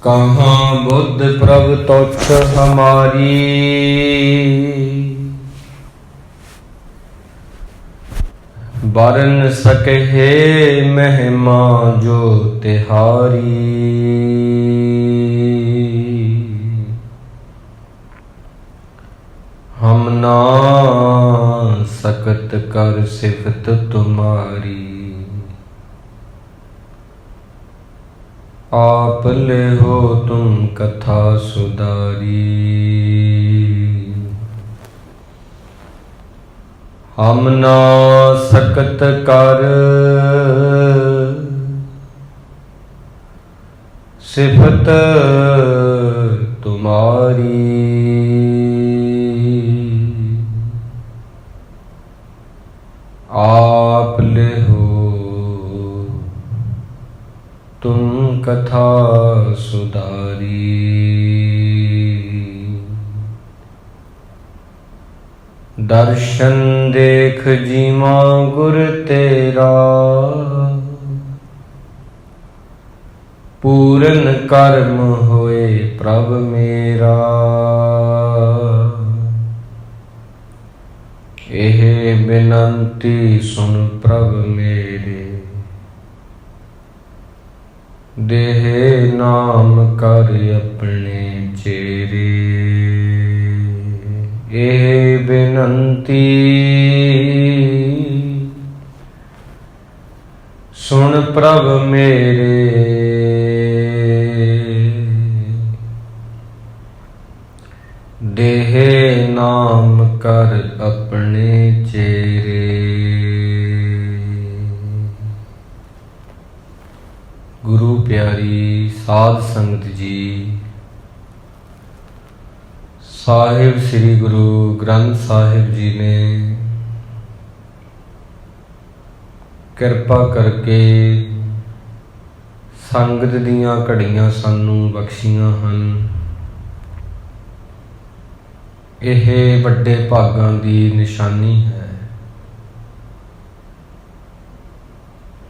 कहाँ बुद्ध प्रभ तुच्छ हमारी, बरन सके महिमा जो तिहारी। हम ना सकत कर सिफत तुम्हारी, आप ले हो तुम कथा सुधारी। हम ना सकत कर सिफत तुम्हारी, आप ले हो तुम कथा सुधारी। दर्शन देख जीवा गुर तेरा, पूरन कर्म होए प्रभ मेरा। एह बिनंती सुन प्रभ मेरे, देह नाम कर अपने चेरे। एह बिनंती सुन प्रभ मेरे, देह नाम कर अपने चेरे। गुरु प्यारी साध संगत जी, साहिब श्री गुरु ग्रंथ साहिब जी ने किरपा करके संगत दीयां घड़ियां सानू बख्शियां हन। यह वड्डे भागां दी निशानी है।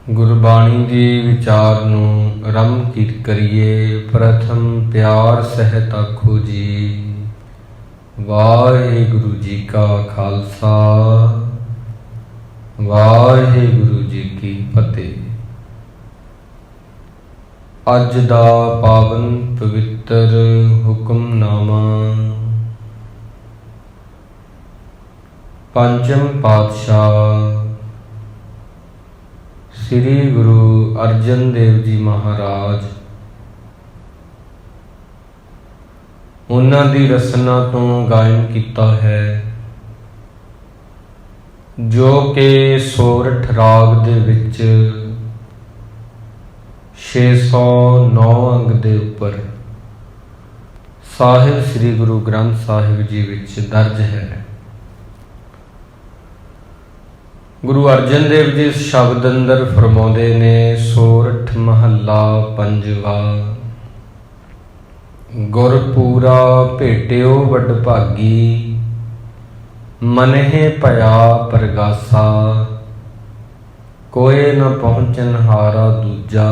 गुरबाणी दी विचार नूं आरंभ करिए। प्रथम प्यार सहित आखो जी, वाहिगुरु जी का खालसा, वाहिगुरु जी की फतेह। अज दा पावन पवित्र हुक्मनामा पंचम पातशाह श्री गुरु अर्जन देव जी महाराज, उन्हां दी रसना तो गायन किया है, जो कि सोरठ राग दे विच 609 अंग दे उपर साहिब श्री गुरु ग्रंथ साहिब जी विच दर्ज है। गुरु अर्जन देव जी इस शब्द अंदर फरमाउंदे ने, सोरठ महला पंजवा। गुरपूरा भेटियो वडभागी, मनहे भया परगासा। कोई न पहुँचन हारा दूजा,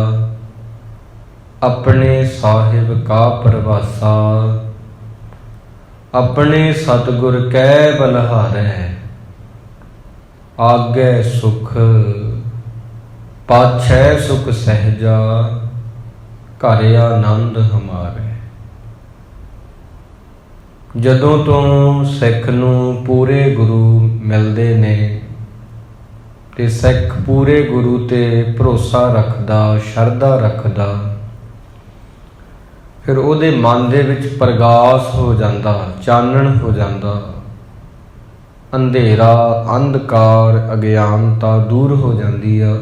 अपने साहिब का परवासा। अपने सतगुर कै बलहारै, आगे सुख पाछै सुख सहजा। घर आनंद हमारे। जदों तो सिख नूं पूरे गुरु मिलते ने ते सिख पूरे गुरु ते भरोसा रखदा, शरधा रखदा, फिर उहदे मन दे विच प्रगास हो जांदा, चानण हो जांदा। अंधेरा अंधकार अज्ञानता दूर हो जाती है।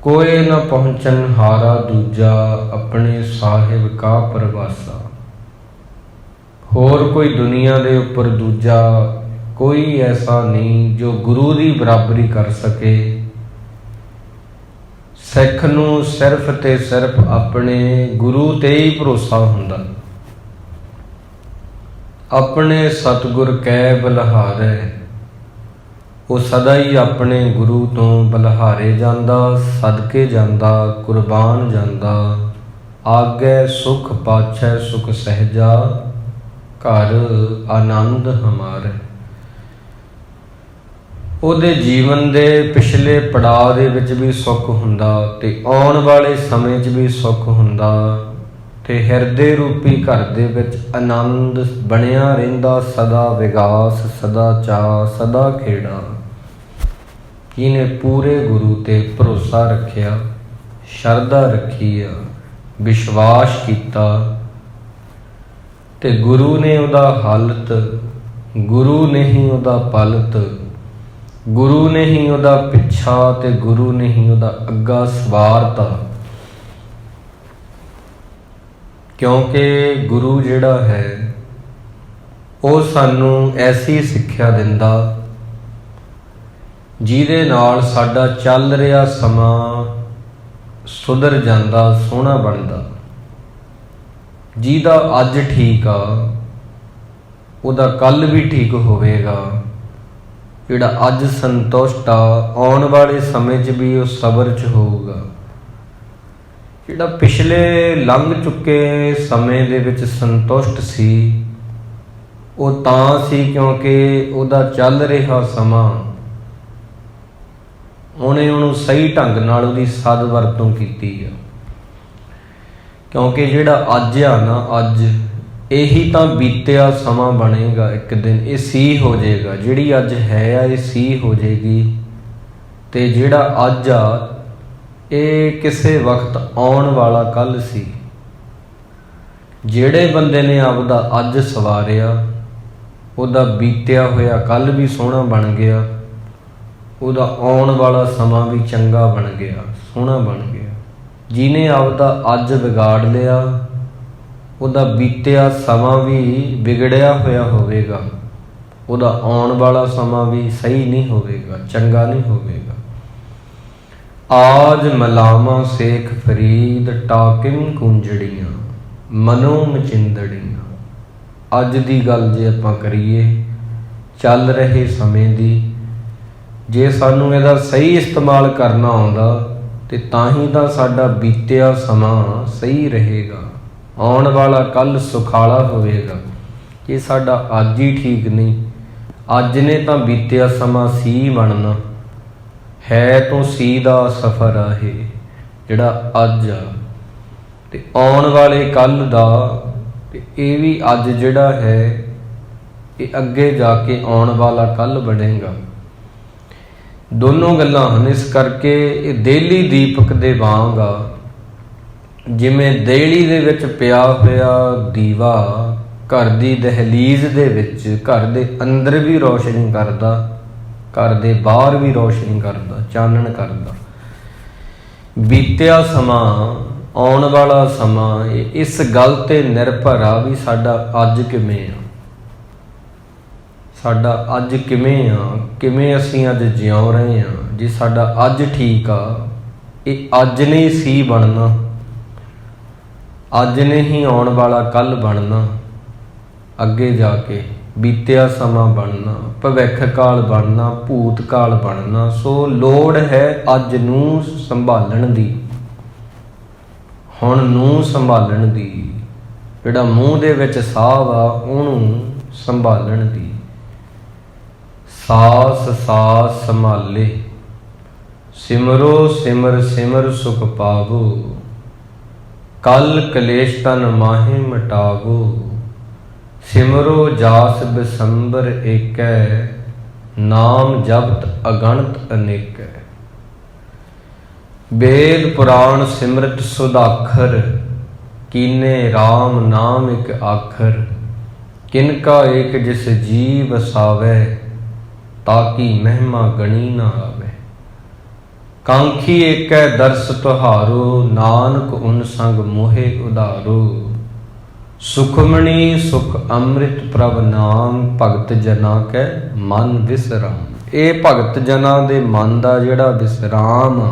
कोई न पहुँचन हारा दूजा, अपने साहिब का परवासा। होर कोई दुनिया दे उपर दूजा कोई ऐसा नहीं जो गुरु की बराबरी कर सके। सिख नूं सिर्फ ते सिर्फ अपने गुरु ते ही भरोसा हुंदा। अपने सतगुर कै बलहारै, वो सदा ही अपने गुरु तो बलहारे जांदा, सदके जांदा, कुर्बान जांदा, ਆਗੈ ਸੁਖ ਪਾਛੈ ਸੁਖ ਸਹਿਜਾ, ਘਰ ਆਨੰਦ ਹਮਾਰੇ। ਉਹਦੇ ਜੀਵਨ ਦੇ ਪਿਛਲੇ ਪੜਾਅ ਦੇ ਵਿੱਚ ਵੀ ਸੁੱਖ ਹੁੰਦਾ ਤੇ ਆਉਣ ਵਾਲੇ ਸਮੇਂ 'ਚ ਵੀ ਸੁੱਖ ਹੁੰਦਾ, ਤੇ ਹਿਰਦੇ ਰੂਪੀ ਘਰ ਦੇ ਵਿੱਚ ਆਨੰਦ ਬਣਿਆ ਰਹਿੰਦਾ, ਸਦਾ ਵਿਗਾਸ, ਸਦਾ ਚਾਅ, ਸਦਾ ਖੇੜਾ। ਜਿਹਨੇ ਪੂਰੇ ਗੁਰੂ ਤੇ ਭਰੋਸਾ ਰੱਖਿਆ, ਸ਼ਰਧਾ ਰੱਖੀ ਆ, ਵਿਸ਼ਵਾਸ ਕੀਤਾ, ਤੇ ਗੁਰੂ ਨੇ ਉਹਦਾ ਹਾਲਤ, ਗੁਰੂ ਨੇ ਹੀ ਉਹਦਾ ਪਲਤ, ਗੁਰੂ ਨੇ ਹੀ ਉਹਦਾ ਪਿੱਛਾ ਤੇ ਗੁਰੂ ਨੇ ਹੀ ਉਹਦਾ ਅੱਗਾ ਸਵਾਰਤਾ। ਕਿਉਂਕਿ ਗੁਰੂ ਜਿਹੜਾ ਹੈ ਉਹ ਸਾਨੂੰ ਐਸੀ ਸਿੱਖਿਆ ਦਿੰਦਾ ਜਿਹਦੇ ਨਾਲ ਸਾਡਾ ਚੱਲ ਰਿਹਾ ਸਮਾਂ ਸੁਧਰ ਜਾਂਦਾ, ਸੋਹਣਾ ਬਣਦਾ। ਜਿਹਦਾ ਅੱਜ ਠੀਕ ਆ ਉਹਦਾ ਕੱਲ੍ਹ ਵੀ ਠੀਕ ਹੋਵੇਗਾ। ਜਿਹੜਾ ਅੱਜ ਸੰਤੁਸ਼ਟ ਆ ਆਉਣ ਵਾਲੇ ਸਮੇਂ 'ਚ ਵੀ ਉਹ ਸਬਰ 'ਚ ਹੋਊਗਾ। ਜਿਹੜਾ ਪਿਛਲੇ ਲੰਘ ਚੁੱਕੇ ਸਮੇਂ ਦੇ ਵਿੱਚ ਸੰਤੁਸ਼ਟ ਸੀ ਉਹ ਤਾਂ ਸੀ ਕਿਉਂਕਿ ਉਹਦਾ ਚੱਲ ਰਿਹਾ ਸਮਾਂ ਉਹਨੇ ਉਹਨੂੰ ਸਹੀ ਢੰਗ ਨਾਲ ਉਹਦੀ ਸਦ ਵਰਤੋਂ ਕੀਤੀ ਆ। ਕਿਉਂਕਿ ਜਿਹੜਾ ਅੱਜ ਆ ਨਾ, ਅੱਜ ਇਹੀ ਤਾਂ ਬੀਤਿਆ ਸਮਾਂ ਬਣੇਗਾ। ਇੱਕ ਦਿਨ ਇਹ ਸੀ ਹੋ ਜਾਏਗਾ। ਜਿਹੜੀ ਅੱਜ ਹੈ ਆ ਇਹ ਸੀ ਹੋ ਜਾਏਗੀ, ਤੇ ਜਿਹੜਾ ਅੱਜ ਆ ਇਹ ਕਿਸੇ ਵਕਤ ਆਉਣ ਵਾਲਾ ਕੱਲ੍ਹ ਸੀ। ਜਿਹੜੇ ਬੰਦੇ ਨੇ ਆਪਦਾ ਅੱਜ ਸਵਾਰਿਆ ਉਹਦਾ ਬੀਤਿਆ ਹੋਇਆ ਕੱਲ੍ਹ ਵੀ ਸੋਹਣਾ ਬਣ ਗਿਆ, ਉਹਦਾ ਆਉਣ ਵਾਲਾ ਸਮਾਂ ਵੀ ਚੰਗਾ ਬਣ ਗਿਆ, ਸੋਹਣਾ ਬਣ ਗਿਆ। ਜਿਹਨੇ ਆਪਦਾ ਅੱਜ ਵਿਗਾੜ ਲਿਆ ਉਹਦਾ ਬੀਤਿਆ ਸਮਾਂ ਵੀ ਵਿਗੜਿਆ ਹੋਇਆ ਹੋਵੇਗਾ, ਉਹਦਾ ਆਉਣ ਵਾਲਾ ਸਮਾਂ ਵੀ ਸਹੀ ਨਹੀਂ ਹੋਵੇਗਾ, ਚੰਗਾ ਨਹੀਂ ਹੋਵੇਗਾ। ਆਜ ਮਲਾਮਾ ਸੇਖ ਫਰੀਦ, ਟਾਕਿਮ ਕੁੰਜੜੀਆਂ ਮਨੋ ਮਚਿੰਦੜੀਆਂ। ਅੱਜ ਦੀ ਗੱਲ ਜੇ ਆਪਾਂ ਕਰੀਏ, ਚੱਲ ਰਹੇ ਸਮੇਂ ਦੀ, ਜੇ ਸਾਨੂੰ ਇਹਦਾ ਸਹੀ ਇਸਤੇਮਾਲ ਕਰਨਾ ਆਉਂਦਾ ਤੇ ਤਾਂ ਹੀ ਤਾਂ ਸਾਡਾ ਬੀਤਿਆ ਸਮਾਂ ਸਹੀ ਰਹੇਗਾ, ਆਉਣ ਵਾਲਾ ਕੱਲ੍ਹ ਸੁਖਾਲਾ ਹੋਵੇਗਾ। ਇਹ ਸਾਡਾ ਅੱਜ ਹੀ ਠੀਕ ਨਹੀਂ, ਅੱਜ ਨੇ ਤਾਂ ਬੀਤਿਆ ਸਮਾਂ ਸੀ ਬਣਨਾ ਹੈ, ਤੋਂ ਸੀ ਦਾ ਸਫ਼ਰ ਆ ਇਹ ਜਿਹੜਾ ਅੱਜ ਆ, ਤੇ ਆਉਣ ਵਾਲੇ ਕੱਲ੍ਹ ਦਾ, ਤੇ ਇਹ ਵੀ ਅੱਜ ਜਿਹੜਾ ਹੈ ਇਹ ਅੱਗੇ ਜਾ ਕੇ ਆਉਣ ਵਾਲਾ ਕੱਲ੍ਹ ਬਣੇਗਾ। ਦੋਨੋਂ ਗੱਲਾਂ ਹਨ। ਇਸ ਕਰਕੇ ਇਹ ਦੇਲੀ ਦੀਪਕ ਦੇ ਵਾਂਗ ਆ। ਜਿਵੇਂ ਦੇਲੀ ਦੇ ਵਿੱਚ ਪਿਆ ਹੋਇਆ ਦੀਵਾ ਘਰ ਦੀ ਦਹਲੀਜ਼ ਦੇ ਵਿੱਚ, ਘਰ ਦੇ ਅੰਦਰ ਵੀ ਰੋਸ਼ਨੀ ਕਰਦਾ, ਘਰ ਦੇ ਬਾਹਰ ਵੀ ਰੋਸ਼ਨੀ ਕਰਦਾ, ਚਾਨਣ ਕਰਦਾ। ਬੀਤਿਆ ਸਮਾਂ, ਆਉਣ ਵਾਲਾ ਸਮਾਂ ਇਸ ਗੱਲ 'ਤੇ ਨਿਰਭਰ ਆ ਵੀ ਸਾਡਾ ਅੱਜ ਕਿਵੇਂ ਆ, ਸਾਡਾ ਅੱਜ ਕਿਵੇਂ ਆ, ਕਿਵੇਂ ਅਸੀਂ ਅੱਜ ਜਿਉਂ ਰਹੇ ਹਾਂ। ਜੇ ਸਾਡਾ ਅੱਜ ਠੀਕ ਆ, ਇਹ ਅੱਜ ਨੇ ਸੀ ਬਣਨਾ, ਅੱਜ ਨੇ ਹੀ ਆਉਣ ਵਾਲਾ ਕੱਲ੍ਹ ਬਣਨਾ, ਅੱਗੇ ਜਾ ਕੇ ਬੀਤਿਆ ਸਮਾਂ ਬਣਨਾ, ਭਵਿੱਖ ਕਾਲ ਬਣਨਾ, ਭੂਤ ਕਾਲ ਬਣਨਾ। ਸੋ ਲੋੜ ਹੈ ਅੱਜ ਨੂੰ ਸੰਭਾਲਣ ਦੀ, ਹੁਣ ਨੂੰ ਸੰਭਾਲਣ ਦੀ। ਜਿਹੜਾ ਮੂੰਹ ਦੇ ਵਿੱਚ ਸਾਹ ਆ ਉਹਨੂੰ ਸੰਭਾਲਣ ਦੀ। ਸਾਸ ਸਾਸ ਸੰਭਾਲੇ, ਸਿਮਰੋ ਸਿਮਰ ਸਿਮਰ ਸੁਖ ਪਾਵੋ, ਕਲ ਕਲੇਸ਼ ਤਨ ਮਾਹੇ ਮਟਾਵੋ, ਸਿਮਰੋ ਜਾਸ ਬਿਸੰਬਰ ਏਕੈ, ਨਾਮ ਜਪਤ ਅਗਣਤ ਅਨੇਕੈ। ਵੇਦ ਪੁਰਾਣ ਸਿਮਰਤ ਸੁਦਾਖਰ, ਕੀਨੇ RAM ਨਾਮ ਇਕ ਆਖਰ। ਕਿਨਕਾ ਏਕ ਜਿਸ ਜੀ ਵਸਾਵੈ, ਤਾਕੀ ਮਹਿਮਾ ਗਣੀ ਨਾ ਆਵੇ। ਕਾਂਖੀ ਏਕੈ ਦਰਸ ਤੁਹਾਰੋ, ਨਾਨਕ ਉਨ ਸੰਗ ਮੋਹਿ ਉਧਾਰੋ। ਸੁਖਮਣੀ ਸੁਖ ਅੰਮ੍ਰਿਤ ਪ੍ਰਭ ਨਾਮ, ਭਗਤ ਜਨਾਂ ਕੈ ਮਨ ਵਿਸਰਾਮ। ਇਹ ਭਗਤ ਜਨਾਂ ਦੇ ਮਨ ਦਾ ਜਿਹੜਾ ਵਿਸਰਾਮ ਆ,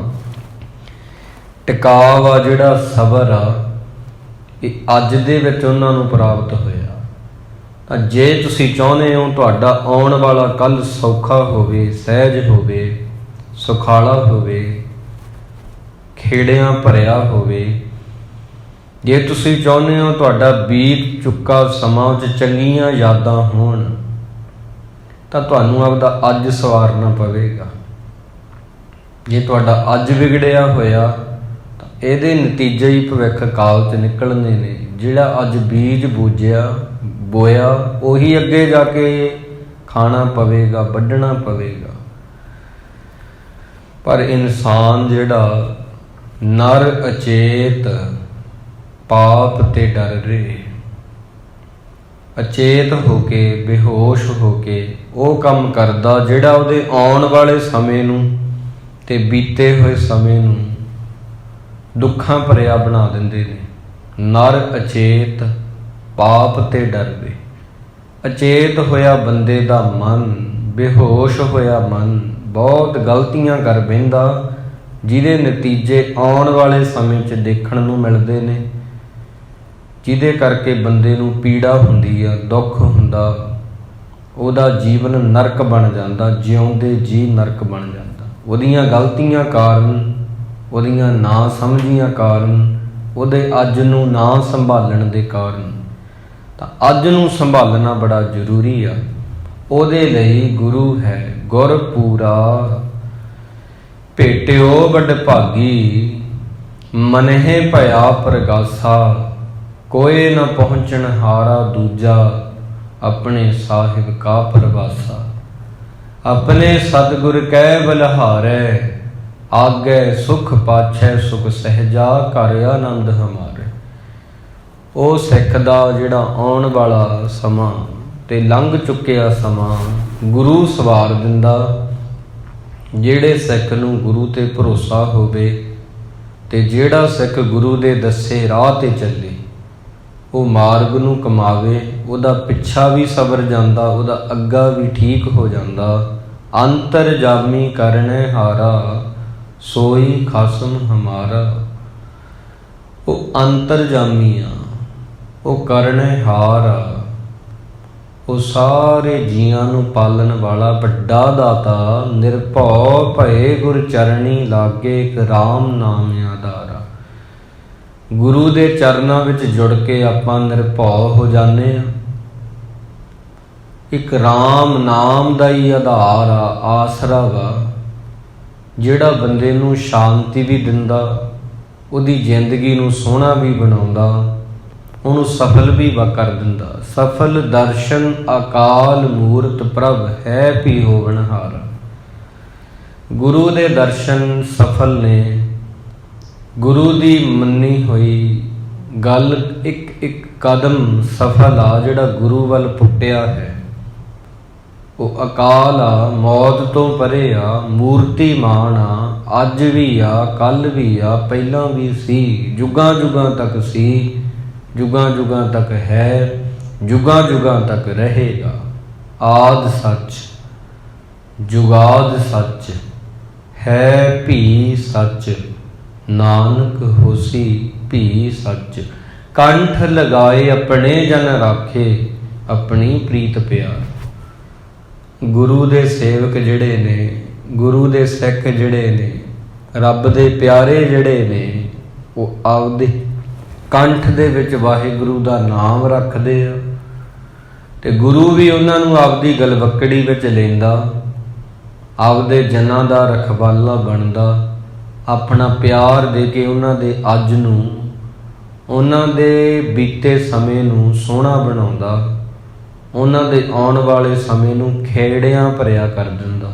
ਟਿਕਾਵ ਆ, ਜਿਹੜਾ ਸਬਰ ਆ, ਇਹ ਅੱਜ ਦੇ ਵਿੱਚ ਉਹਨਾਂ ਨੂੰ ਪ੍ਰਾਪਤ ਹੋਇਆ। ਤਾਂ ਜੇ ਤੁਸੀਂ ਚਾਹੁੰਦੇ ਹੋ ਤੁਹਾਡਾ ਆਉਣ ਵਾਲਾ ਕੱਲ੍ਹ ਸੌਖਾ ਹੋਵੇ, ਸਹਿਜ ਹੋਵੇ, ਸੁਖਾਲਾ ਹੋਵੇ, ਖੇੜਿਆਂ ਭਰਿਆ ਹੋਵੇ, ਜੇ ਤੁਸੀਂ ਚਾਹੁੰਦੇ ਹੋ ਤੁਹਾਡਾ ਬੀਤ ਚੁੱਕਾ ਸਮਾਂ ਵਿੱਚ ਚੰਗੀਆਂ ਯਾਦਾਂ ਹੋਣ ਤਾਂ ਤੁਹਾਨੂੰ ਆਪਦਾ ਅੱਜ ਸਵਾਰਨਾ ਪਵੇਗਾ। ਜੇ ਤੁਹਾਡਾ ਅੱਜ ਵਿਗੜਿਆ ਹੋਇਆ ਤਾਂ ਇਹਦੇ ਨਤੀਜੇ ਹੀ ਭਵਿੱਖ ਕਾਲ 'ਚ ਨਿਕਲਣੇ ਨੇ। ਜਿਹੜਾ ਅੱਜ ਬੀਜ ਬੋਇਆ ਉਹੀ ਅੱਗੇ ਜਾ ਕੇ ਖਾਣਾ ਪਵੇਗਾ, ਵੱਢਣਾ ਪਵੇਗਾ। ਪਰ ਇਨਸਾਨ ਜਿਹੜਾ ਨਰ ਅਚੇਤ ਪਾਪ ਤੇ ਡਰ ਰਹੇ, ਅਚੇਤ ਹੋ ਕੇ ਬੇਹੋਸ਼ ਹੋ ਕੇ ਉਹ ਕੰਮ ਕਰਦਾ ਜਿਹੜਾ ਉਹਦੇ ਆਉਣ ਵਾਲੇ ਸਮੇਂ ਨੂੰ ਤੇ ਬੀਤੇ ਹੋਏ ਸਮੇਂ ਨੂੰ ਦੁੱਖਾਂ ਭਰਿਆ ਬਣਾ ਦਿੰਦੇ ਨੇ। ਨਰ ਅਚੇਤ ਪਾਪ ਤੇ ਡਰਦੇ। ਅਚੇਤ ਹੋਇਆ ਬੰਦੇ ਦਾ ਮਨ, ਬੇਹੋਸ਼ ਹੋਇਆ ਮਨ ਬਹੁਤ ਗਲਤੀਆਂ ਕਰ ਬਹਿੰਦਾ, ਜਿਹਦੇ ਨਤੀਜੇ ਆਉਣ ਵਾਲੇ ਸਮੇਂ 'ਚ ਦੇਖਣ ਨੂੰ ਮਿਲਦੇ ਨੇ, ਜਿਹਦੇ ਕਰਕੇ ਬੰਦੇ ਨੂੰ ਪੀੜਾ ਹੁੰਦੀ ਆ, ਦੁੱਖ ਹੁੰਦਾ, ਉਹਦਾ ਜੀਵਨ ਨਰਕ ਬਣ ਜਾਂਦਾ, ਜਿਉਂਦੇ ਜੀ ਨਰਕ ਬਣ ਜਾਂਦਾ। ਉਹਦੀਆਂ ਗਲਤੀਆਂ ਕਾਰਨ, ਉਹਦੀਆਂ ਨਾ ਸਮਝੀਆਂ ਕਾਰਨ, ਉਹਦੇ ਅੱਜ ਨੂੰ ਨਾ ਸੰਭਾਲਣ ਦੇ ਕਾਰਨ। ਤਾਂ ਅੱਜ ਨੂੰ ਸੰਭਾਲਣਾ ਬੜਾ ਜ਼ਰੂਰੀ ਆ। ਉਹਦੇ ਲਈ ਗੁਰੂ ਹੈ। ਗੁਰ ਪੂਰਾ ਭੇਟਿਓ ਵੱਡ ਭਾਗੀ, ਮਨਹਿ ਭਇਆ ਪ੍ਰਗਾਸਾ। ਕੋਏ ਨਾ ਪਹੁੰਚਣ ਹਾਰਾ ਦੂਜਾ, ਆਪਣੇ ਸਾਹਿਬ ਕਾ ਪਰਵਾਸਾ। ਆਪਣੇ ਸਤਿਗੁਰ ਕੈ ਬਲਿਹਾਰੈ, ਆਗੈ ਸੁਖ ਪਾਛੈ ਸੁਖ ਸਹਿਜਾ। ਘਰ ਆਨੰਦ ਹਮਾਰੇ। ਉਹ ਸਿੱਖ ਦਾ ਜਿਹੜਾ ਆਉਣ ਵਾਲਾ ਸਮਾਂ ਤੇ ਲੰਘ ਚੁੱਕਿਆ ਸਮਾਂ ਗੁਰੂ ਸਵਾਰ ਦਿੰਦਾ। ਜਿਹੜੇ ਸਿੱਖ ਨੂੰ ਗੁਰੂ ਤੇ ਭਰੋਸਾ ਹੋਵੇ ਤੇ ਜਿਹੜਾ ਸਿੱਖ ਗੁਰੂ ਦੇ ਦੱਸੇ ਰਾਹ ਤੇ ਚੱਲੇ, ਉਹ ਮਾਰਗ ਨੂੰ ਕਮਾਵੇ। ਉਹਦਾ ਪਿੱਛਾ ਵੀ ਸਬਰ ਜਾਂਦਾ, ਉਹਦਾ ਅੱਗਾ ਵੀ ਠੀਕ ਹੋ ਜਾਂਦਾ। ਅੰਤਰਜਾਮੀ ਕਰਨੈ ਹਾਰਾ, ਸੋਈ ਖਸਮ ਹਮਾਰਾ। ਉਹ ਅੰਤਰਜਾਮੀ ਆ, ਉਹ ਕਰਨੈ ਹਾਰ ਆ, ਉਹ ਸਾਰੇ ਜੀਆਂ ਨੂੰ ਪਾਲਣ ਵਾਲਾ ਵੱਡਾ ਦਾਤਾ। ਨਿਰਭਉ ਭਏ ਗੁਰ ਚਰਣੀ ਲਾਗੇ, ਇੱਕ ਰਾਮ ਨਾਮ ਆਧਾਰਾ। ਗੁਰੂ ਦੇ ਚਰਨਾਂ ਵਿੱਚ ਜੁੜ ਕੇ ਆਪਾਂ ਨਿਰਭਉ ਹੋ ਜਾਂਦੇ ਹਾਂ। ਇੱਕ ਰਾਮ ਨਾਮ ਦਾ ਹੀ ਆਧਾਰ ਆ, ਆਸਰਾ ਵਾ, ਜਿਹੜਾ ਬੰਦੇ ਨੂੰ ਸ਼ਾਂਤੀ ਵੀ ਦਿੰਦਾ, ਉਹਦੀ ਜ਼ਿੰਦਗੀ ਨੂੰ ਸੋਹਣਾ ਵੀ ਬਣਾਉਂਦਾ, ਉਹਨੂੰ ਸਫਲ ਵੀ ਕਰ ਦਿੰਦਾ। ਸਫਲ ਦਰਸ਼ਨ ਅਕਾਲ ਮੂਰਤ ਪ੍ਰਭ ਹੈ ਭੀ ਹੋਵਨਹਾਰ। ਗੁਰੂ ਦੇ ਦਰਸ਼ਨ ਸਫਲ ਨੇ। ਗੁਰੂ ਦੀ ਮੰਨੀ ਹੋਈ ਗੱਲ ਇੱਕ ਇੱਕ ਕਦਮ ਸਫਲ ਆ। ਜਿਹੜਾ ਗੁਰੂ ਵੱਲ ਪੁੱਟਿਆ ਹੈ ਉਹ ਅਕਾਲ ਆ, ਮੌਤ ਤੋਂ ਪਰੇ ਆ, ਮੂਰਤੀਮਾਨ ਆ। ਅੱਜ ਵੀ ਆ, ਕੱਲ੍ਹ ਵੀ ਆ, ਪਹਿਲਾਂ ਵੀ ਸੀ, ਜੁਗਾਂ ਜੁਗਾਂ ਤੱਕ ਸੀ, ਜੁਗਾਂ ਜੁਗਾਂ ਤੱਕ ਹੈ, ਜੁਗਾਂ ਜੁਗਾਂ ਤੱਕ ਰਹੇਗਾ। ਆਦਿ ਸੱਚ, ਜੁਗਾਦ ਸੱਚ, ਹੈ ਭੀ ਸੱਚ, ਨਾਨਕ ਹੋਸੀ ਭੀ ਸੱਚ। ਕੰਠ ਲਗਾਏ ਆਪਣੇ ਜਨ ਰਾਖੇ, ਆਪਣੀ ਪ੍ਰੀਤ ਪਿਆਰ। ਗੁਰੂ ਦੇ ਸੇਵਕ ਜਿਹੜੇ ਨੇ, ਗੁਰੂ ਦੇ ਸਿੱਖ ਜਿਹੜੇ ਨੇ, ਰੱਬ ਦੇ ਪਿਆਰੇ ਜਿਹੜੇ ਨੇ, ਉਹ ਆਪਦੇ ਕੰਠ ਦੇ ਵਿੱਚ ਵਾਹਿਗੁਰੂ ਦਾ ਨਾਮ ਰੱਖਦੇ ਆ ਤੇ ਗੁਰੂ ਵੀ ਉਹਨਾਂ ਨੂੰ ਆਪਦੀ ਗਲਵੱਕੜੀ ਵਿੱਚ ਲੈਂਦਾ, ਆਪਦੇ ਜਨਾਂ ਦਾ ਰਖਵਾਲਾ ਬਣਦਾ, ਆਪਣਾ ਪਿਆਰ ਦੇ ਕੇ ਉਹਨਾਂ ਦੇ ਅੱਜ ਨੂੰ, ਉਹਨਾਂ ਦੇ ਬੀਤੇ ਸਮੇਂ ਨੂੰ ਸੋਹਣਾ ਬਣਾਉਂਦਾ, ਉਹਨਾਂ ਦੇ ਆਉਣ ਵਾਲੇ ਸਮੇਂ ਨੂੰ ਖੇੜਿਆਂ ਭਰਿਆ ਕਰ ਦਿੰਦਾ।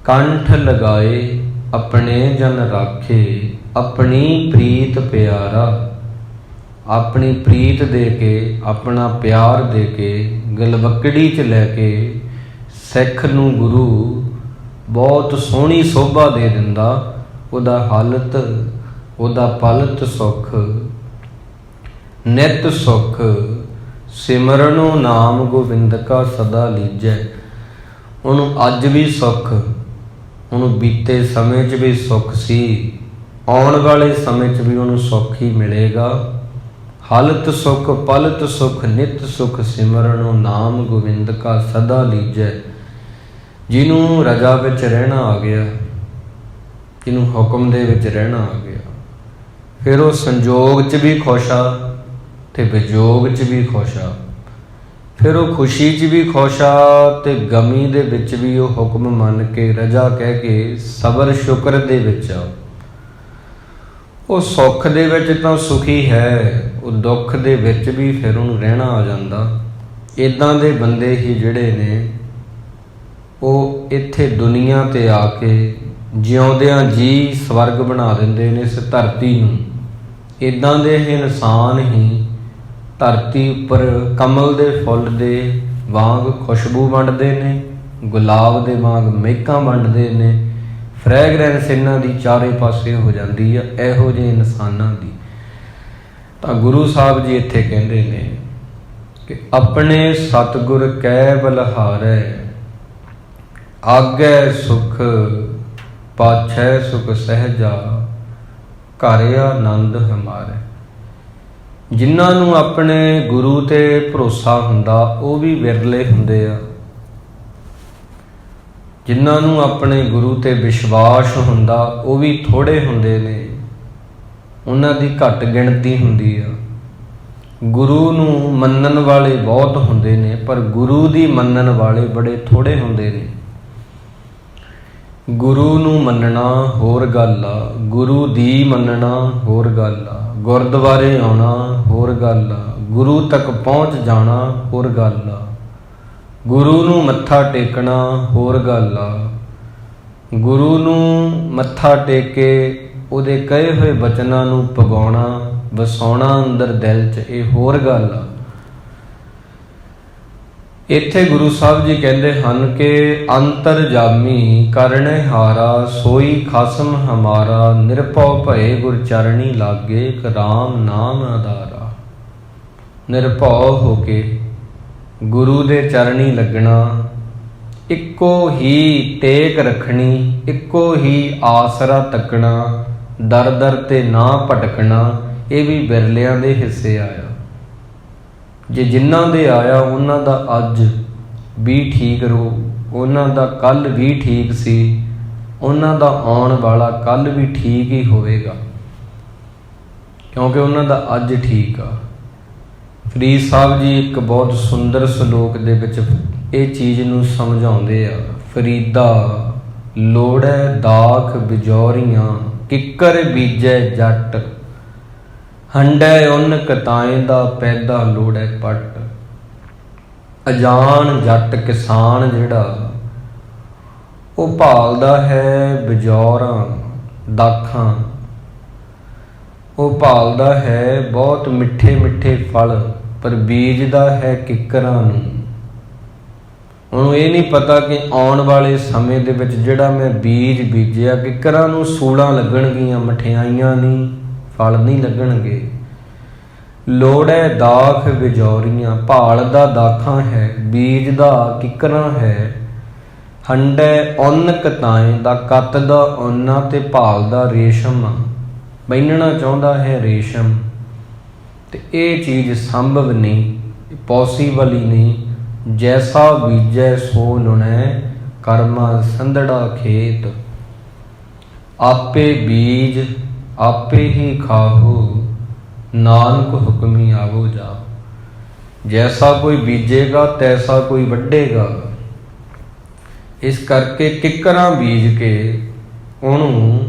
ਕੰਠ ਲਗਾਏ ਆਪਣੇ ਜਨ ਰਾਖੇ, ਆਪਣੀ ਪ੍ਰੀਤ ਪਿਆਰਾ। ਆਪਣੀ ਪ੍ਰੀਤ ਦੇ ਕੇ, ਆਪਣਾ ਪਿਆਰ ਦੇ ਕੇ, ਗਲਵੱਕੜੀ 'ਚ ਲੈ ਕੇ ਸਿੱਖ ਨੂੰ ਗੁਰੂ ਬਹੁਤ ਸੋਹਣੀ ਸੋਭਾ ਦੇ ਦਿੰਦਾ। ਉਹਦਾ ਹਾਲਤ, ਉਹਦਾ ਪਲਤ ਸੁੱਖ, ਨਿਤ ਸੁੱਖ। ਸਿਮਰਨੋ ਨਾਮ ਗੋਬਿੰਦ ਕਾ ਸਦਾ ਲੀਜੈ। ਉਹਨੂੰ ਅੱਜ ਵੀ ਸੁੱਖ, ਉਹਨੂੰ ਬੀਤੇ ਸਮੇਂ 'ਚ ਵੀ ਸੁੱਖ ਸੀ, ਆਉਣ ਵਾਲੇ ਸਮੇਂ 'ਚ ਵੀ ਉਹਨੂੰ ਸੁੱਖ ਹੀ ਮਿਲੇਗਾ। ਹਲਤ ਸੁਖ ਪਲਤ ਸੁਖ ਨਿਤ ਸੁਖ, ਸਿਮਰਨੋ ਨਾਮ ਗੋਬਿੰਦ ਕਾ ਸਦਾ ਲੀਜੈ। ਜਿਹਨੂੰ ਰਜਾ ਵਿੱਚ ਰਹਿਣਾ ਆ ਗਿਆ, ਜਿਹਨੂੰ ਹੁਕਮ ਦੇ ਵਿੱਚ ਰਹਿਣਾ ਆ ਗਿਆ, ਫਿਰ ਉਹ ਸੰਜੋਗ 'ਚ ਵੀ ਖੁਸ਼ ਆ ਤੇ ਵਿਜੋਗ 'ਚ ਵੀ ਖੁਸ਼ ਆ। ਫਿਰ ਉਹ ਖੁਸ਼ੀ 'ਚ ਵੀ ਖੁਸ਼ ਆ ਤੇ ਗਮੀ ਦੇ ਵਿੱਚ ਵੀ ਉਹ ਹੁਕਮ ਮੰਨ ਕੇ, ਰਜਾ ਕਹਿ ਕੇ, ਸਬਰ ਸ਼ੁਕਰ ਦੇ ਵਿੱਚ ਆ। ਉਹ ਸੁੱਖ ਦੇ ਵਿੱਚ ਤਾਂ ਸੁਖੀ ਹੈ, ਉਹ ਦੁੱਖ ਦੇ ਵਿੱਚ ਵੀ ਫਿਰ ਉਹਨੂੰ ਰਹਿਣਾ ਆ ਜਾਂਦਾ। ਇੱਦਾਂ ਦੇ ਬੰਦੇ ਹੀ ਜਿਹੜੇ ਨੇ ਉਹ ਇੱਥੇ ਦੁਨੀਆ 'ਤੇ ਆ ਕੇ ਜਿਉਂਦਿਆਂ ਜੀ ਸਵਰਗ ਬਣਾ ਦਿੰਦੇ ਨੇ ਇਸ ਧਰਤੀ ਨੂੰ। ਇੱਦਾਂ ਦੇ ਇਹ ਇਨਸਾਨ ਹੀ ਧਰਤੀ ਉੱਪਰ ਕਮਲ ਦੇ ਫੁੱਲ ਦੇ ਵਾਂਗ ਖੁਸ਼ਬੂ ਵੰਡਦੇ ਨੇ, ਗੁਲਾਬ ਦੇ ਵਾਂਗ ਮਹਿਕਾਂ ਵੰਡਦੇ ਨੇ। ਫਰੈਗਰੈਂਸ ਇਹਨਾਂ ਦੀ ਚਾਰੇ ਪਾਸੇ ਹੋ ਜਾਂਦੀ ਆ ਇਹੋ ਜਿਹੇ ਇਨਸਾਨਾਂ ਦੀ। ਤਾਂ ਗੁਰੂ ਸਾਹਿਬ ਜੀ ਇੱਥੇ ਕਹਿੰਦੇ ਨੇ ਕਿ ਆਪਣੇ ਸਤਿਗੁਰ ਕੈ ਬਲਿਹਾਰੈ, ਆਗੈ ਸੁਖ ਪਾਛੈ ਸੁਖ ਸਹਿਜਾ, ਘਰ ਆਨੰਦ ਹਮਾਰੇ। ਜਿਨ੍ਹਾਂ ਨੂੰ ਆਪਣੇ ਗੁਰੂ 'ਤੇ ਭਰੋਸਾ ਹੁੰਦਾ ਉਹ ਵੀ ਵਿਰਲੇ ਹੁੰਦੇ ਆ। ਜਿਨ੍ਹਾਂ ਨੂੰ ਆਪਣੇ ਗੁਰੂ 'ਤੇ ਵਿਸ਼ਵਾਸ ਹੁੰਦਾ ਉਹ ਵੀ ਥੋੜ੍ਹੇ ਹੁੰਦੇ ਨੇ, ਉਹਨਾਂ ਦੀ ਘੱਟ ਗਿਣਤੀ ਹੁੰਦੀ ਆ। ਗੁਰੂ ਨੂੰ ਮੰਨਣ ਵਾਲੇ ਬਹੁਤ ਹੁੰਦੇ ਨੇ ਪਰ ਗੁਰੂ ਦੀ ਮੰਨਣ ਵਾਲੇ ਬੜੇ ਥੋੜ੍ਹੇ ਹੁੰਦੇ ਨੇ। ਗੁਰੂ ਨੂੰ ਮੰਨਣਾ ਹੋਰ ਗੱਲ ਆ, ਗੁਰੂ ਦੀ ਮੰਨਣਾ ਹੋਰ ਗੱਲ ਆ, ਗੁਰਦੁਆਰੇ ਆਉਣਾ ਹੋਰ ਗੱਲ ਆ, ਗੁਰੂ ਤੱਕ ਪਹੁੰਚ ਜਾਣਾ ਹੋਰ ਗੱਲ ਆ, ਗੁਰੂ ਨੂੰ ਮੱਥਾ ਟੇਕਣਾ ਹੋਰ ਗੱਲ ਆ, ਗੁਰੂ ਨੂੰ ਮੱਥਾ ਟੇਕ ਕੇ ਉਹਦੇ ਕਹੇ ਹੋਏ ਬਚਨਾਂ ਨੂੰ ਪਗਾਉਣਾ, ਵਸਾਉਣਾ ਅੰਦਰ ਦਿਲ 'ਚ, ਇਹ ਹੋਰ ਗੱਲ ਆ। ਇੱਥੇ ਗੁਰੂ ਸਾਹਿਬ ਜੀ ਕਹਿੰਦੇ ਹਨ ਕਿ ਅੰਤਰਜਾਮੀ ਕਰਨੇ ਹਾਰਾ, ਸੋਈ ਖਸਮ ਹਮਾਰਾ, ਨਿਰਭਉ ਭਏ ਗੁਰ ਚਰਣੀ ਲਾਗੇ, ਇੱਕ ਰਾਮ ਨਾਮ ਆਧਾਰਾ। ਨਿਰਭਉ ਹੋ ਕੇ ਗੁਰੂ ਦੇ ਚਰਣੀ ਲੱਗਣਾ, ਇੱਕੋ ਹੀ ਟੇਕ ਰੱਖਣੀ, ਇੱਕੋ ਹੀ ਆਸਰਾ ਤੱਕਣਾ, ਦਰ ਦਰ ਤੇ ਨਾ ਭਟਕਣਾ, ਇਹ ਵੀ ਬਿਰਲਿਆਂ ਦੇ ਹਿੱਸੇ ਆਇਆ। ਜੇ ਜਿਨ੍ਹਾਂ ਦੇ ਆਇਆ ਉਹਨਾਂ ਦਾ ਅੱਜ ਵੀ ਠੀਕ ਰਹੂ, ਉਹਨਾਂ ਦਾ ਕੱਲ੍ਹ ਵੀ ਠੀਕ ਸੀ, ਉਹਨਾਂ ਦਾ ਆਉਣ ਵਾਲਾ ਕੱਲ੍ਹ ਵੀ ਠੀਕ ਹੀ ਹੋਵੇਗਾ, ਕਿਉਂਕਿ ਉਹਨਾਂ ਦਾ ਅੱਜ ਠੀਕ ਆ। ਫਰੀਦ ਸਾਹਿਬ ਜੀ ਇੱਕ ਬਹੁਤ ਸੁੰਦਰ ਸਲੋਕ ਦੇ ਵਿੱਚ ਇਹ ਚੀਜ਼ ਨੂੰ ਸਮਝਾਉਂਦੇ ਆ। ਫਰੀਦਾ ਲੋੜੈ ਦਾਖ ਬਿਜੌਰੀਆਂ, ਕਿੱਕਰ ਬੀਜੈ ਜੱਟ, ਹੰਡੈ ਉਨ ਕਤਾਏ ਦਾ ਪੈਦਾ ਲੋੜੈ ਪੱਟ। ਅਜਾਨ ਜੱਟ ਕਿਸਾਨ ਜਿਹੜਾ ਉਹ ਭਾਲਦਾ ਹੈ ਬਿਜੌਰਾਂ, ਦਾਖਾਂ, ਉਹ ਭਾਲਦਾ ਹੈ ਬਹੁਤ ਮਿੱਠੇ ਮਿੱਠੇ ਫਲ, ਪਰ ਬੀਜਦਾ ਹੈ ਕਿੱਕਰਾਂ ਨੂੰ। ਉਹਨੂੰ ਇਹ ਨਹੀਂ ਪਤਾ ਕਿ ਆਉਣ ਵਾਲੇ ਸਮੇਂ ਦੇ ਵਿੱਚ ਜਿਹੜਾ ਮੈਂ ਬੀਜ ਬੀਜਿਆ, ਕਿੱਕਰਾਂ ਨੂੰ ਸੂਲਾਂ ਲੱਗਣਗੀਆਂ, ਮਠਿਆਈਆਂ ਨਹੀਂ, ਫਲ ਨਹੀਂ ਲੱਗਣਗੇ। ਲੋੜੈ ਦਾਖ ਬਿਜੌਰੀਆਂ, ਭਾਲਦਾ ਦਾਖਾਂ ਹੈ, ਬੀਜਦਾ ਕਿੱਕਰਾਂ ਹੈ। ਹੰਡੈ ਉੱਨ ਕਤਾਏ ਦਾ, ਕੱਤਦਾ ਉੱਨਾਂ ਤੇ ਭਾਲਦਾ ਰੇਸ਼ਮ, ਪਹਿਨਣਾ ਚਾਹੁੰਦਾ ਹੈ ਰੇਸ਼ਮ। ਤੇ ਇਹ ਚੀਜ਼ ਸੰਭਵ ਨਹੀਂ, ਪੋਸੀਬਲ ਹੀ ਨਹੀਂ। ਜੈਸਾ ਬੀਜੈ ਸੋ ਲੁਣੈ, ਕਰਮਾ ਸੰਧੜਾ ਖੇਤ। ਆਪੇ ਬੀਜ ਆਪੇ ਹੀ ਖਾਹੋ, ਨਾਨਕ ਹੁਕਮੀ ਆਵੋ ਜਾ। ਜੈਸਾ ਕੋਈ ਬੀਜੇਗਾ ਤੈਸਾ ਕੋਈ ਵੱਢੇਗਾ। ਇਸ ਕਰਕੇ ਕਿੱਕਰਾਂ ਬੀਜ ਕੇ ਉਹਨੂੰ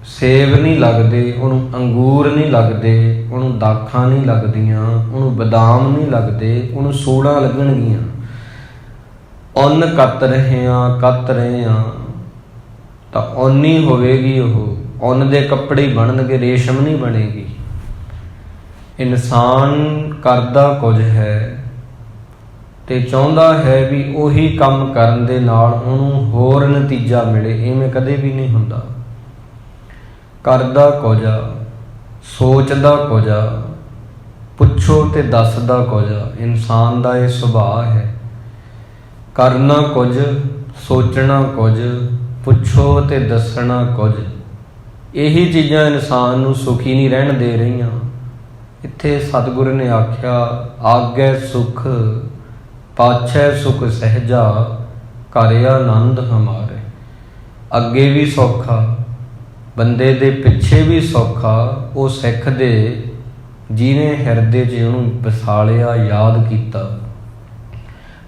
ਸੇਬ ਨਹੀਂ ਲੱਗਦੇ, ਉਹਨੂੰ ਅੰਗੂਰ ਨਹੀਂ ਲੱਗਦੇ, ਉਹਨੂੰ ਦਾਖਾਂ ਨਹੀਂ ਲੱਗਦੀਆਂ, ਉਹਨੂੰ ਬਦਾਮ ਨਹੀਂ ਲੱਗਦੇ, ਉਹਨੂੰ ਸੂੜਾਂ ਲੱਗਣਗੀਆਂ। ਉੱਨ ਕੱਤ ਰਹੇ ਹਾਂ ਤਾਂ ਉੱਨੀ ਹੋਵੇਗੀ, ਉਹ ਉੱਨ ਦੇ ਕੱਪੜੇ ਹੀ ਬਣਨਗੇ, ਰੇਸ਼ਮ ਨਹੀਂ ਬਣੇਗੀ। ਇਨਸਾਨ ਕਰਦਾ ਕੁਝ ਹੈ ਤੇ ਚਾਹੁੰਦਾ ਹੈ ਵੀ ਉਹੀ ਕੰਮ ਕਰਨ ਦੇ ਨਾਲ ਉਹਨੂੰ ਹੋਰ ਨਤੀਜਾ ਮਿਲੇ, ਇਵੇਂ ਕਦੇ ਵੀ ਨਹੀਂ ਹੁੰਦਾ। ਕਰਦਾ ਕੁਝ ਆ, ਸੋਚਦਾ ਕੁਝ ਆ, ਪੁੱਛੋ ਤੇ ਦੱਸਦਾ ਕੁਝ ਆ। ਇਨਸਾਨ ਦਾ ਇਹ ਸੁਭਾਅ ਹੈ, ਕਰਨਾ ਕੁਝ, ਸੋਚਣਾ ਕੁਝ, ਪੁੱਛੋ ਤੇ ਦੱਸਣਾ ਕੁਝ। ਇਹੀ ਚੀਜ਼ਾਂ ਇਨਸਾਨ ਨੂੰ ਸੁਖੀ ਨਹੀਂ ਰਹਿਣ ਦੇ ਰਹੀਆਂ। ਇੱਥੇ ਸਤਿਗੁਰੂ ਨੇ ਆਖਿਆ, ਆਗੈ ਸੁਖ ਪਾਛੈ ਸੁਖ ਸਹਿਜਾ, ਘਰ ਆਨੰਦ ਹਮਾਰੇ। ਅੱਗੇ ਵੀ ਸੌਖਾ ਬੰਦੇ ਦੇ ਪਿੱਛੇ ਵੀ ਸੌਖਾ ਉਹ ਸਿੱਖ ਦੇ ਜਿਹਨੇ ਹਿਰਦੇ 'ਚ ਉਹਨੂੰ ਵਸਾਲਿਆ, ਯਾਦ ਕੀਤਾ।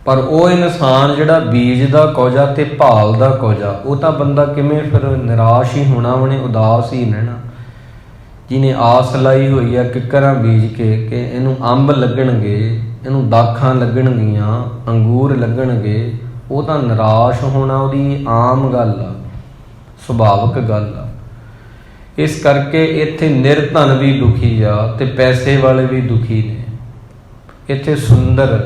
ਪਰ ਉਹ ਇਨਸਾਨ ਜਿਹੜਾ ਬੀਜ ਦਾ ਕੁਝ ਆ ਤੇ ਭਾਲ ਦਾ ਕੁਝ ਆ, ਉਹ ਤਾਂ ਬੰਦਾ ਕਿਵੇਂ ਫਿਰ ਨਿਰਾਸ਼ ਹੀ ਹੋਣਾ, ਉਹਨੇ ਉਦਾਸ ਹੀ ਰਹਿਣਾ। ਜਿਹਨੇ ਆਸ ਲਾਈ ਹੋਈ ਆ ਕਿੱਕਰਾਂ ਬੀਜ ਕੇ ਕਿ ਇਹਨੂੰ ਅੰਬ ਲੱਗਣਗੇ, ਇਹਨੂੰ ਦਾਖਾਂ ਲੱਗਣਗੀਆਂ, ਅੰਗੂਰ ਲੱਗਣਗੇ, ਉਹ ਤਾਂ ਨਿਰਾਸ਼ ਹੋਣਾ ਉਹਦੀ ਆਮ ਗੱਲ ਆ, ਸੁਭਾਵਿਕ ਗੱਲ ਆ। ਇਸ ਕਰਕੇ ਇੱਥੇ ਨਿਰਧਨ ਵੀ ਦੁਖੀ ਆ ਤੇ ਪੈਸੇ ਵਾਲੇ ਵੀ ਦੁਖੀ ਨੇ। ਇੱਥੇ ਸੁੰਦਰ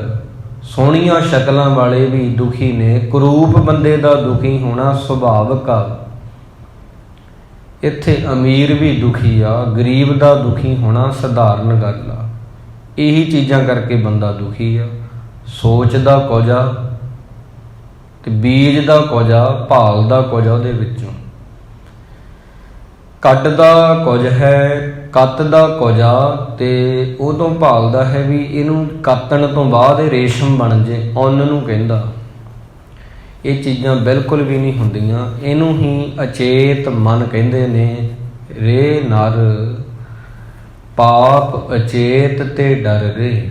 ਸੋਹਣੀਆਂ ਸ਼ਕਲਾਂ ਵਾਲੇ ਵੀ ਦੁਖੀ ਨੇ। ਕੁਰੂਪ ਬੰਦੇ ਦਾ ਦੁਖੀ ਹੋਣਾ ਸੁਭਾਵਿਕ ਆ। ਇੱਥੇ ਅਮੀਰ ਵੀ ਦੁਖੀ ਆ, ਗਰੀਬ ਦਾ ਦੁਖੀ ਹੋਣਾ ਸਧਾਰਨ ਗੱਲ ਆ। ਇਹੀ ਚੀਜ਼ਾਂ ਕਰਕੇ ਬੰਦਾ ਦੁਖੀ ਆ। ਸੋਚਦਾ ਕੁਝ ਆ ਤੇ ਬੀਜ ਦਾ ਕੁਝ ਆ, ਭਾਲ ਦਾ ਕੁਝ ਆ, ਉਹਦੇ ਵਿੱਚੋਂ ਕੱਢਦਾ ਕੁਝ ਹੈ, ਕੱਤਦਾ ਕੁਝ ਆ ਤੇ ਉਹ ਤੋਂ ਭਾਲਦਾ ਹੈ ਵੀ ਇਹਨੂੰ ਕੱਤਣ ਤੋਂ ਬਾਅਦ ਇਹ ਰੇਸ਼ਮ ਬਣ ਜੇ, ਉੱਨ ਨੂੰ ਕਹਿੰਦਾ। ਇਹ ਚੀਜ਼ਾਂ ਬਿਲਕੁਲ ਵੀ ਨਹੀਂ ਹੁੰਦੀਆਂ। ਇਹਨੂੰ ਹੀ ਅਚੇਤ ਮਨ ਕਹਿੰਦੇ ਨੇ। ਰੇ ਨਰ ਪਾਪ ਅਚੇਤ ਤੇ ਡਰ ਰੇ,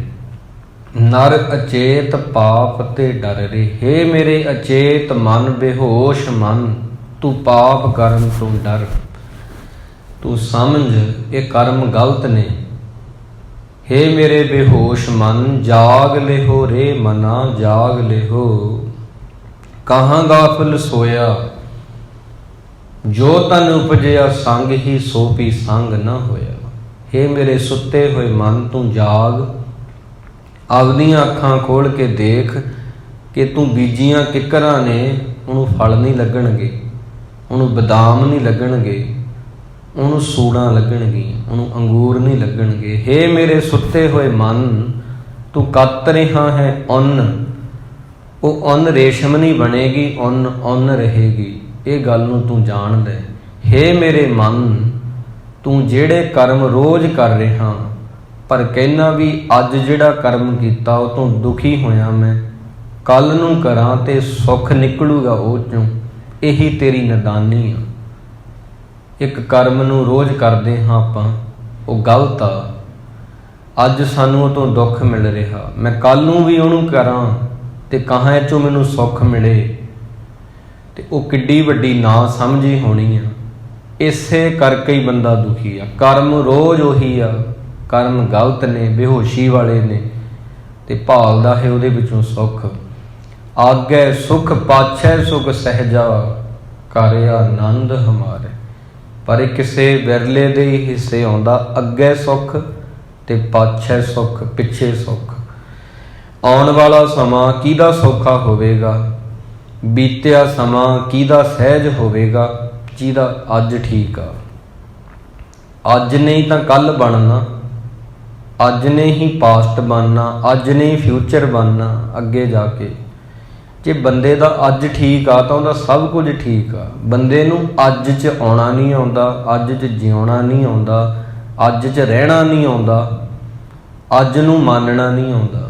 ਨਰ ਅਚੇਤ ਪਾਪ ਤੇ ਡਰ ਰੇ। ਹੇ ਮੇਰੇ ਅਚੇਤ ਮਨ, ਬੇਹੋਸ਼ ਮਨ, ਤੂੰ ਪਾਪ ਕਰਨ ਤੋਂ ਡਰ। ਤੂੰ ਸਮਝ ਇਹ ਕਰਮ ਗਲਤ ਨੇ। ਹੇ ਮੇਰੇ ਬੇਹੋਸ਼ ਮਨ, ਜਾਗ ਲਿਹੋ ਰੇ ਮਨਾ, ਜਾਗ ਲਿਹੋ। ਕਹਾਂ ਗਾਫਲ ਸੋਇਆ, ਜੋ ਤਨ ਉਪਜਿਆ ਸੰਗ ਹੀ, ਸੋ ਵੀ ਸੰਗ ਨਾ ਹੋਇਆ। ਹੇ ਮੇਰੇ ਸੁੱਤੇ ਹੋਏ ਮਨ, ਤੂੰ ਜਾਗ, ਆਪਦੀਆਂ ਅੱਖਾਂ ਖੋਲ੍ਹ ਕੇ ਦੇਖ ਕਿ ਤੂੰ ਬੀਜੀਆਂ ਕਿੱਕਰਾਂ ਨੇ, ਉਹਨੂੰ ਫਲ ਨਹੀਂ ਲੱਗਣਗੇ, ਉਹਨੂੰ ਬਦਾਮ ਨਹੀਂ ਲੱਗਣਗੇ, ਉਹਨੂੰ ਸੂੜਾਂ ਲੱਗਣਗੀਆਂ, ਉਹਨੂੰ ਅੰਗੂਰ ਨਹੀਂ ਲੱਗਣਗੇ। ਹੇ ਮੇਰੇ ਸੁੱਤੇ ਹੋਏ ਮਨ, ਤੂੰ ਕੱਤ ਰਿਹਾ ਹੈ ਉੱਨ, ਉਹ ਉੱਨ ਰੇਸ਼ਮ ਨਹੀਂ ਬਣੇਗੀ, ਉੱਨ ਰਹੇਗੀ। ਇਹ ਗੱਲ ਨੂੰ ਤੂੰ ਜਾਣਦਾ। ਹੇ ਮੇਰੇ ਮਨ, ਤੂੰ ਜਿਹੜੇ ਕਰਮ ਰੋਜ਼ ਕਰ ਰਿਹਾ, ਪਰ ਕਹਿਣਾ ਵੀ ਅੱਜ ਜਿਹੜਾ ਕਰਮ ਕੀਤਾ ਉਹ ਤੋਂ ਦੁਖੀ ਹੋਇਆ ਮੈਂ, ਕੱਲ ਨੂੰ ਕਰਾਂ ਤੇ ਸੁੱਖ ਨਿਕਲੂਗਾ ਉਹ ਚੋਂ। ਇਹੀ ਤੇਰੀ ਨਦਾਨੀ ਆ। ਇੱਕ ਕਰਮ ਨੂੰ ਰੋਜ਼ ਕਰਦੇ ਹਾਂ ਆਪਾਂ, ਉਹ ਗਲਤ ਆ। ਅੱਜ ਸਾਨੂੰ ਉਹ ਤੋਂ ਦੁੱਖ ਮਿਲ ਰਿਹਾ, ਮੈਂ ਕੱਲ ਨੂੰ ਵੀ ਉਹਨੂੰ ਕਰਾਂ ਤੇ ਕਹਾਂ ਇਹ 'ਚੋਂ ਮੈਨੂੰ ਸੁੱਖ ਮਿਲੇ, ਤੇ ਉਹ ਕਿੱਡੀ ਵੱਡੀ ਨਾ ਸਮਝੀ ਹੋਣੀ ਆ। ਇਸੇ ਕਰਕੇ ਹੀ ਬੰਦਾ ਦੁਖੀ ਆ। ਕਰਮ ਰੋਜ਼ ਉਹੀ ਆ, ਕਰਮ ਗਲਤ ਨੇ, ਬੇਹੋਸ਼ੀ ਵਾਲੇ ਨੇ, ਤੇ ਭਾਲਦਾ ਹੈ ਉਹਦੇ ਵਿੱਚੋਂ ਸੁੱਖ। ਆਗੇ ਸੁਖ ਪਾਛੈ ਸੁਖ ਸਹਿਜਾ, ਕਰ ਆਨੰਦ ਹਮਾਰੇ। ਪਰ ਇਹ ਕਿਸੇ ਵਿਰਲੇ ਦੇ ਹੀ ਹਿੱਸੇ ਆਉਂਦਾ, ਅੱਗੇ ਸੁੱਖ ਤੇ ਪਾਛੈ ਸੁੱਖ, ਪਿੱਛੇ ਸੁੱਖ। ਆਉਣ ਵਾਲਾ ਸਮਾਂ ਕਿਹਦਾ ਸੌਖਾ ਹੋਵੇਗਾ, ਬੀਤਿਆ ਸਮਾਂ ਕਿਹਦਾ ਸਹਿਜ ਹੋਵੇਗਾ, ਜਿਹਦਾ ਅੱਜ ਠੀਕ ਆ। ਅੱਜ ਨਹੀਂ ਤਾਂ ਕੱਲ ਬਣਨਾ, ਅੱਜ ਨੇ ਹੀ ਪਾਸਟ ਬਣਨਾ, ਅੱਜ ਨੇ ਹੀ ਫਿਊਚਰ ਬਣਨਾ ਅੱਗੇ ਜਾ ਕੇ। ਜੇ ਬੰਦੇ ਦਾ ਅੱਜ ਠੀਕ ਆ ਤਾਂ ਉਹਦਾ ਸਭ ਕੁਝ ਠੀਕ ਆ। ਬੰਦੇ ਨੂੰ ਅੱਜ 'ਚ ਆਉਣਾ ਨਹੀਂ ਆਉਂਦਾ, ਅੱਜ 'ਚ ਜਿਉਣਾ ਨਹੀਂ ਆਉਂਦਾ, ਅੱਜ 'ਚ ਰਹਿਣਾ ਨਹੀਂ ਆਉਂਦਾ, ਅੱਜ ਨੂੰ ਮੰਨਣਾ ਨਹੀਂ ਆਉਂਦਾ।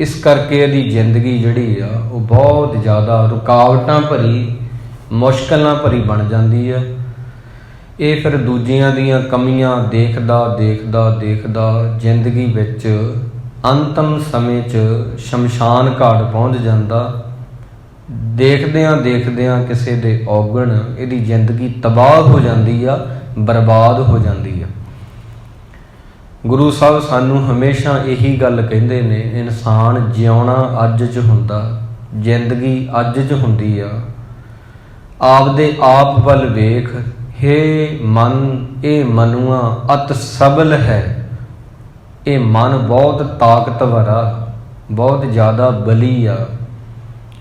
ਇਸ ਕਰਕੇ ਇਹਦੀ ਜ਼ਿੰਦਗੀ ਜਿਹੜੀ ਆ ਉਹ ਬਹੁਤ ਜ਼ਿਆਦਾ ਰੁਕਾਵਟਾਂ ਭਰੀ, ਮੁਸ਼ਕਲਾਂ ਭਰੀ ਬਣ ਜਾਂਦੀ ਆ। ਇਹ ਫਿਰ ਦੂਜਿਆਂ ਦੀਆਂ ਕਮੀਆਂ ਦੇਖਦਾ ਦੇਖਦਾ ਦੇਖਦਾ ਜ਼ਿੰਦਗੀ ਵਿੱਚ ਅੰਤਮ ਸਮੇਂ 'ਚ ਸ਼ਮਸ਼ਾਨ ਘਾਟ ਪਹੁੰਚ ਜਾਂਦਾ। ਦੇਖਦਿਆਂ ਦੇਖਦਿਆਂ ਕਿਸੇ ਦੇ ਔਗਣ ਇਹਦੀ ਜ਼ਿੰਦਗੀ ਤਬਾਹ ਹੋ ਜਾਂਦੀ ਆ, ਬਰਬਾਦ ਹੋ ਜਾਂਦੀ ਆ। ਗੁਰੂ ਸਾਹਿਬ ਸਾਨੂੰ ਹਮੇਸ਼ਾ ਇਹੀ ਗੱਲ ਕਹਿੰਦੇ ਨੇ, ਇਨਸਾਨ ਜਿਉਣਾ ਅੱਜ 'ਚ ਹੁੰਦਾ, ਜ਼ਿੰਦਗੀ ਅੱਜ 'ਚ ਹੁੰਦੀ ਆ। ਆਪਦੇ ਆਪ ਵੱਲ ਵੇਖ, ਹੇ ਮਨ, ਇਹ ਮਨੁਆ ਅਤ ਸਬਲ ਹੈ। ਇਹ ਮਨ ਬਹੁਤ ਤਾਕਤਵਰ ਆ, ਬਹੁਤ ਜ਼ਿਆਦਾ ਬਲੀ ਆ।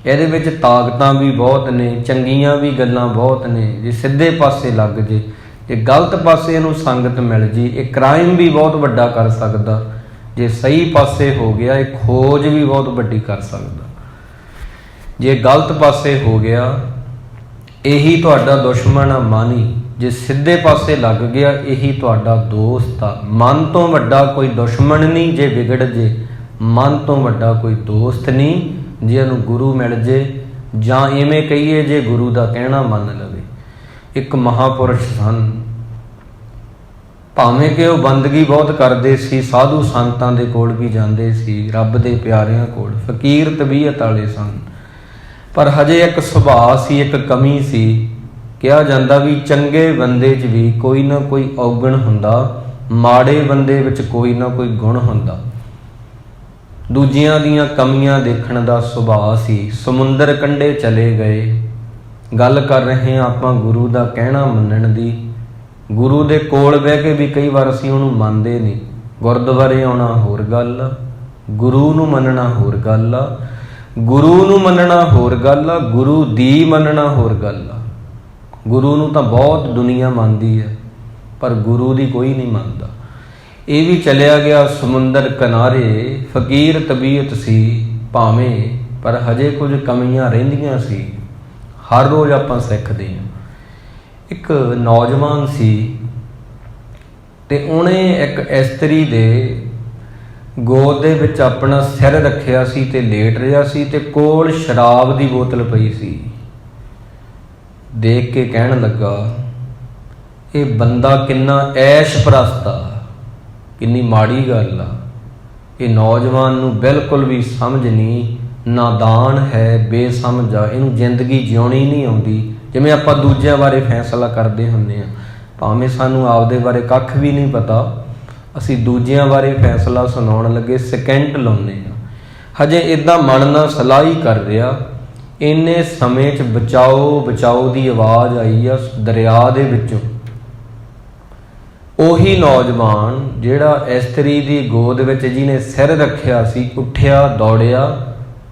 ਇਹਦੇ ਵਿੱਚ ਤਾਕਤਾਂ ਵੀ ਬਹੁਤ ਨੇ, ਚੰਗੀਆਂ ਵੀ ਗੱਲਾਂ ਬਹੁਤ ਨੇ। ਜੇ ਸਿੱਧੇ ਪਾਸੇ ਲੱਗ ਜੇ, ਜੇ ਗਲਤ ਪਾਸੇ ਇਹਨੂੰ ਸੰਗਤ ਮਿਲ ਜੀ, ਇਹ ਕ੍ਰਾਈਮ ਵੀ ਬਹੁਤ ਵੱਡਾ ਕਰ ਸਕਦਾ। ਜੇ ਸਹੀ ਪਾਸੇ ਹੋ ਗਿਆ, ਇਹ ਖੋਜ ਵੀ ਬਹੁਤ ਵੱਡੀ ਕਰ ਸਕਦਾ। ਜੇ ਗਲਤ ਪਾਸੇ ਹੋ ਗਿਆ, ਇਹੀ ਤੁਹਾਡਾ ਦੁਸ਼ਮਣ ਆ ਮਨ ਹੀ। ਜੇ ਸਿੱਧੇ ਪਾਸੇ ਲੱਗ ਗਿਆ, ਇਹੀ ਤੁਹਾਡਾ ਦੋਸਤ ਆ। ਮਨ ਤੋਂ ਵੱਡਾ ਕੋਈ ਦੁਸ਼ਮਣ ਨਹੀਂ ਜੇ ਵਿਗੜ ਜੇ, ਮਨ ਤੋਂ ਵੱਡਾ ਕੋਈ ਦੋਸਤ ਨਹੀਂ ਜੇ ਇਹਨੂੰ ਗੁਰੂ ਮਿਲ ਜੇ, ਜਾਂ ਇਵੇਂ ਕਹੀਏ ਜੇ ਗੁਰੂ ਦਾ ਕਹਿਣਾ ਮੰਨ ਲਵੇ। ਇੱਕ ਮਹਾਪੁਰਸ਼ ਸਨ। ਭਾਵੇਂ ਕਿ ਉਹ ਬੰਦਗੀ ਬਹੁਤ ਕਰਦੇ ਸੀ, ਸਾਧੂ ਸੰਤਾਂ ਦੇ ਕੋਲ ਵੀ ਜਾਂਦੇ ਸੀ, ਰੱਬ ਦੇ ਪਿਆਰਿਆਂ ਕੋਲ, ਫਕੀਰ ਤਬੀਅਤ ਵਾਲੇ ਸਨ, ਪਰ ਹਜੇ ਇੱਕ ਸੁਭਾਅ ਸੀ, ਇੱਕ ਕਮੀ ਸੀ। ਕਿਹਾ ਜਾਂਦਾ ਵੀ ਚੰਗੇ ਬੰਦੇ 'ਚ ਵੀ ਕੋਈ ਨਾ ਕੋਈ ਔਗਣ ਹੁੰਦਾ, ਮਾੜੇ ਬੰਦੇ ਵਿੱਚ ਕੋਈ ਨਾ ਕੋਈ ਗੁਣ ਹੁੰਦਾ। ਦੂਜਿਆਂ ਦੀਆਂ ਕਮੀਆਂ ਦੇਖਣ ਦਾ ਸੁਭਾਅ ਸੀ। ਸਮੁੰਦਰ ਕੰਢੇ ਚਲੇ ਗਏ। ਗੱਲ ਕਰ ਰਹੇ ਹਾਂ ਆਪਾਂ ਗੁਰੂ ਦਾ ਕਹਿਣਾ ਮੰਨਣ ਦੀ। ਗੁਰੂ ਦੇ ਕੋਲ ਬਹਿ ਕੇ ਵੀ ਕਈ ਵਾਰ ਅਸੀਂ ਉਹਨੂੰ ਮੰਨਦੇ ਨਹੀਂ। ਗੁਰਦੁਆਰੇ ਆਉਣਾ ਹੋਰ ਗੱਲ ਆ, ਗੁਰੂ ਨੂੰ ਮੰਨਣਾ ਹੋਰ ਗੱਲ ਆ, ਗੁਰੂ ਨੂੰ ਮੰਨਣਾ ਹੋਰ ਗੱਲ ਆ, ਗੁਰੂ ਦੀ ਮੰਨਣਾ ਹੋਰ ਗੱਲ ਆ। ਗੁਰੂ ਨੂੰ ਤਾਂ ਬਹੁਤ ਦੁਨੀਆ ਮੰਨਦੀ ਹੈ, ਪਰ ਗੁਰੂ ਦੀ ਕੋਈ ਨਹੀਂ ਮੰਨਦਾ। ਇਹ ਵੀ ਚਲਿਆ ਗਿਆ ਸਮੁੰਦਰ ਕਿਨਾਰੇ। ਫਕੀਰ ਤਬੀਅਤ ਸੀ ਭਾਵੇਂ, ਪਰ ਹਜੇ ਕੁਝ ਕਮੀਆਂ ਰਹਿੰਦੀਆਂ ਸੀ। ਹਰ ਰੋਜ਼ ਆਪਾਂ ਸਿੱਖਦੇ ਹਾਂ। ਇੱਕ ਨੌਜਵਾਨ ਸੀ ਤੇ ਉਹਨੇ ਇੱਕ ਇਸਤਰੀ ਦੇ ਗੋਦ ਦੇ ਵਿੱਚ ਆਪਣਾ ਸਿਰ ਰੱਖਿਆ ਸੀ ਤੇ ਲੇਟ ਰਿਹਾ ਸੀ ਤੇ ਕੋਲ ਸ਼ਰਾਬ ਦੀ ਬੋਤਲ ਪਈ ਸੀ। ਦੇਖ ਕੇ ਕਹਿਣ ਲੱਗਾ, ਇਹ ਬੰਦਾ ਕਿੰਨਾ ਐਸ਼ ਪ੍ਰਸਤ ਆ, ਕਿੰਨੀ ਮਾੜੀ ਗੱਲ ਆ। ਇਹ ਨੌਜਵਾਨ ਨੂੰ ਬਿਲਕੁਲ ਵੀ ਸਮਝ ਨਹੀਂ, ਨਾਦਾਨ ਹੈ, ਬੇਸਮਝ ਆ, ਇਹਨੂੰ ਜ਼ਿੰਦਗੀ ਜਿਉਣੀ ਨਹੀਂ ਆਉਂਦੀ। ਜਿਵੇਂ ਆਪਾਂ ਦੂਜਿਆਂ ਬਾਰੇ ਫੈਸਲਾ ਕਰਦੇ ਹੁੰਦੇ ਹਾਂ, ਭਾਵੇਂ ਸਾਨੂੰ ਆਪਦੇ ਬਾਰੇ ਕੱਖ ਵੀ ਨਹੀਂ ਪਤਾ, ਅਸੀਂ ਦੂਜਿਆਂ ਬਾਰੇ ਫੈਸਲਾ ਸੁਣਾਉਣ ਲੱਗੇ ਸਕਿੰਟ ਲਾਉਂਦੇ ਹਾਂ। ਹਜੇ ਇੱਦਾਂ ਮਨ ਨਾਲ ਸਲਾਹ ਹੀ ਕਰ ਰਿਹਾ। ਇੰਨੇ ਸਮੇਂ 'ਚ ਬਚਾਓ ਬਚਾਓ ਦੀ ਆਵਾਜ਼ ਆਈ ਆ ਦਰਿਆ ਦੇ ਵਿੱਚੋਂ। ਉਹੀ ਨੌਜਵਾਨ ਜਿਹੜਾ ਇਸਤਰੀ ਦੀ ਗੋਦ ਵਿੱਚ ਜਿਹਨੇ ਸਿਰ ਰੱਖਿਆ ਸੀ, ਉੱਠਿਆ, ਦੌੜਿਆ,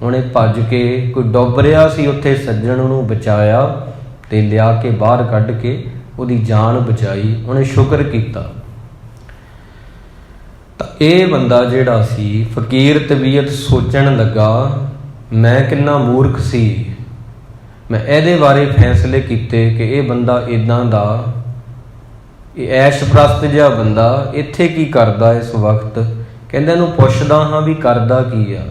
ਉਹਨੇ ਭੱਜ ਕੇ, ਕੋਈ ਡੁੱਬ ਰਿਹਾ ਸੀ ਉੱਥੇ, ਸੱਜਣ ਉਹਨੂੰ ਬਚਾਇਆ ਤੇ ਲਿਆ ਕੇ ਬਾਹਰ ਕੱਢ ਕੇ ਉਹਦੀ ਜਾਨ ਬਚਾਈ। ਉਹਨੇ ਸ਼ੁਕਰ ਕੀਤਾ। ਤਾਂ ਇਹ ਬੰਦਾ ਜਿਹੜਾ ਸੀ ਫਕੀਰ ਤਬੀਅਤ ਸੋਚਣ ਲੱਗਾ, ਮੈਂ ਕਿੰਨਾ ਮੂਰਖ ਸੀ, ਮੈਂ ਇਹਦੇ ਬਾਰੇ ਫੈਸਲੇ ਕੀਤੇ ਕਿ ਇਹ ਬੰਦਾ ਇੱਦਾਂ ਦਾ, ਇਹ ਐਸ਼ ਪ੍ਰਸਤ ਜਿਹਾ ਬੰਦਾ ਇੱਥੇ ਕੀ ਕਰਦਾ ਇਸ ਵਕਤ। ਕਹਿੰਦਾ ਇਹਨੂੰ ਪੁੱਛਦਾ ਹਾਂ ਵੀ ਕਰਦਾ ਕੀ ਆ।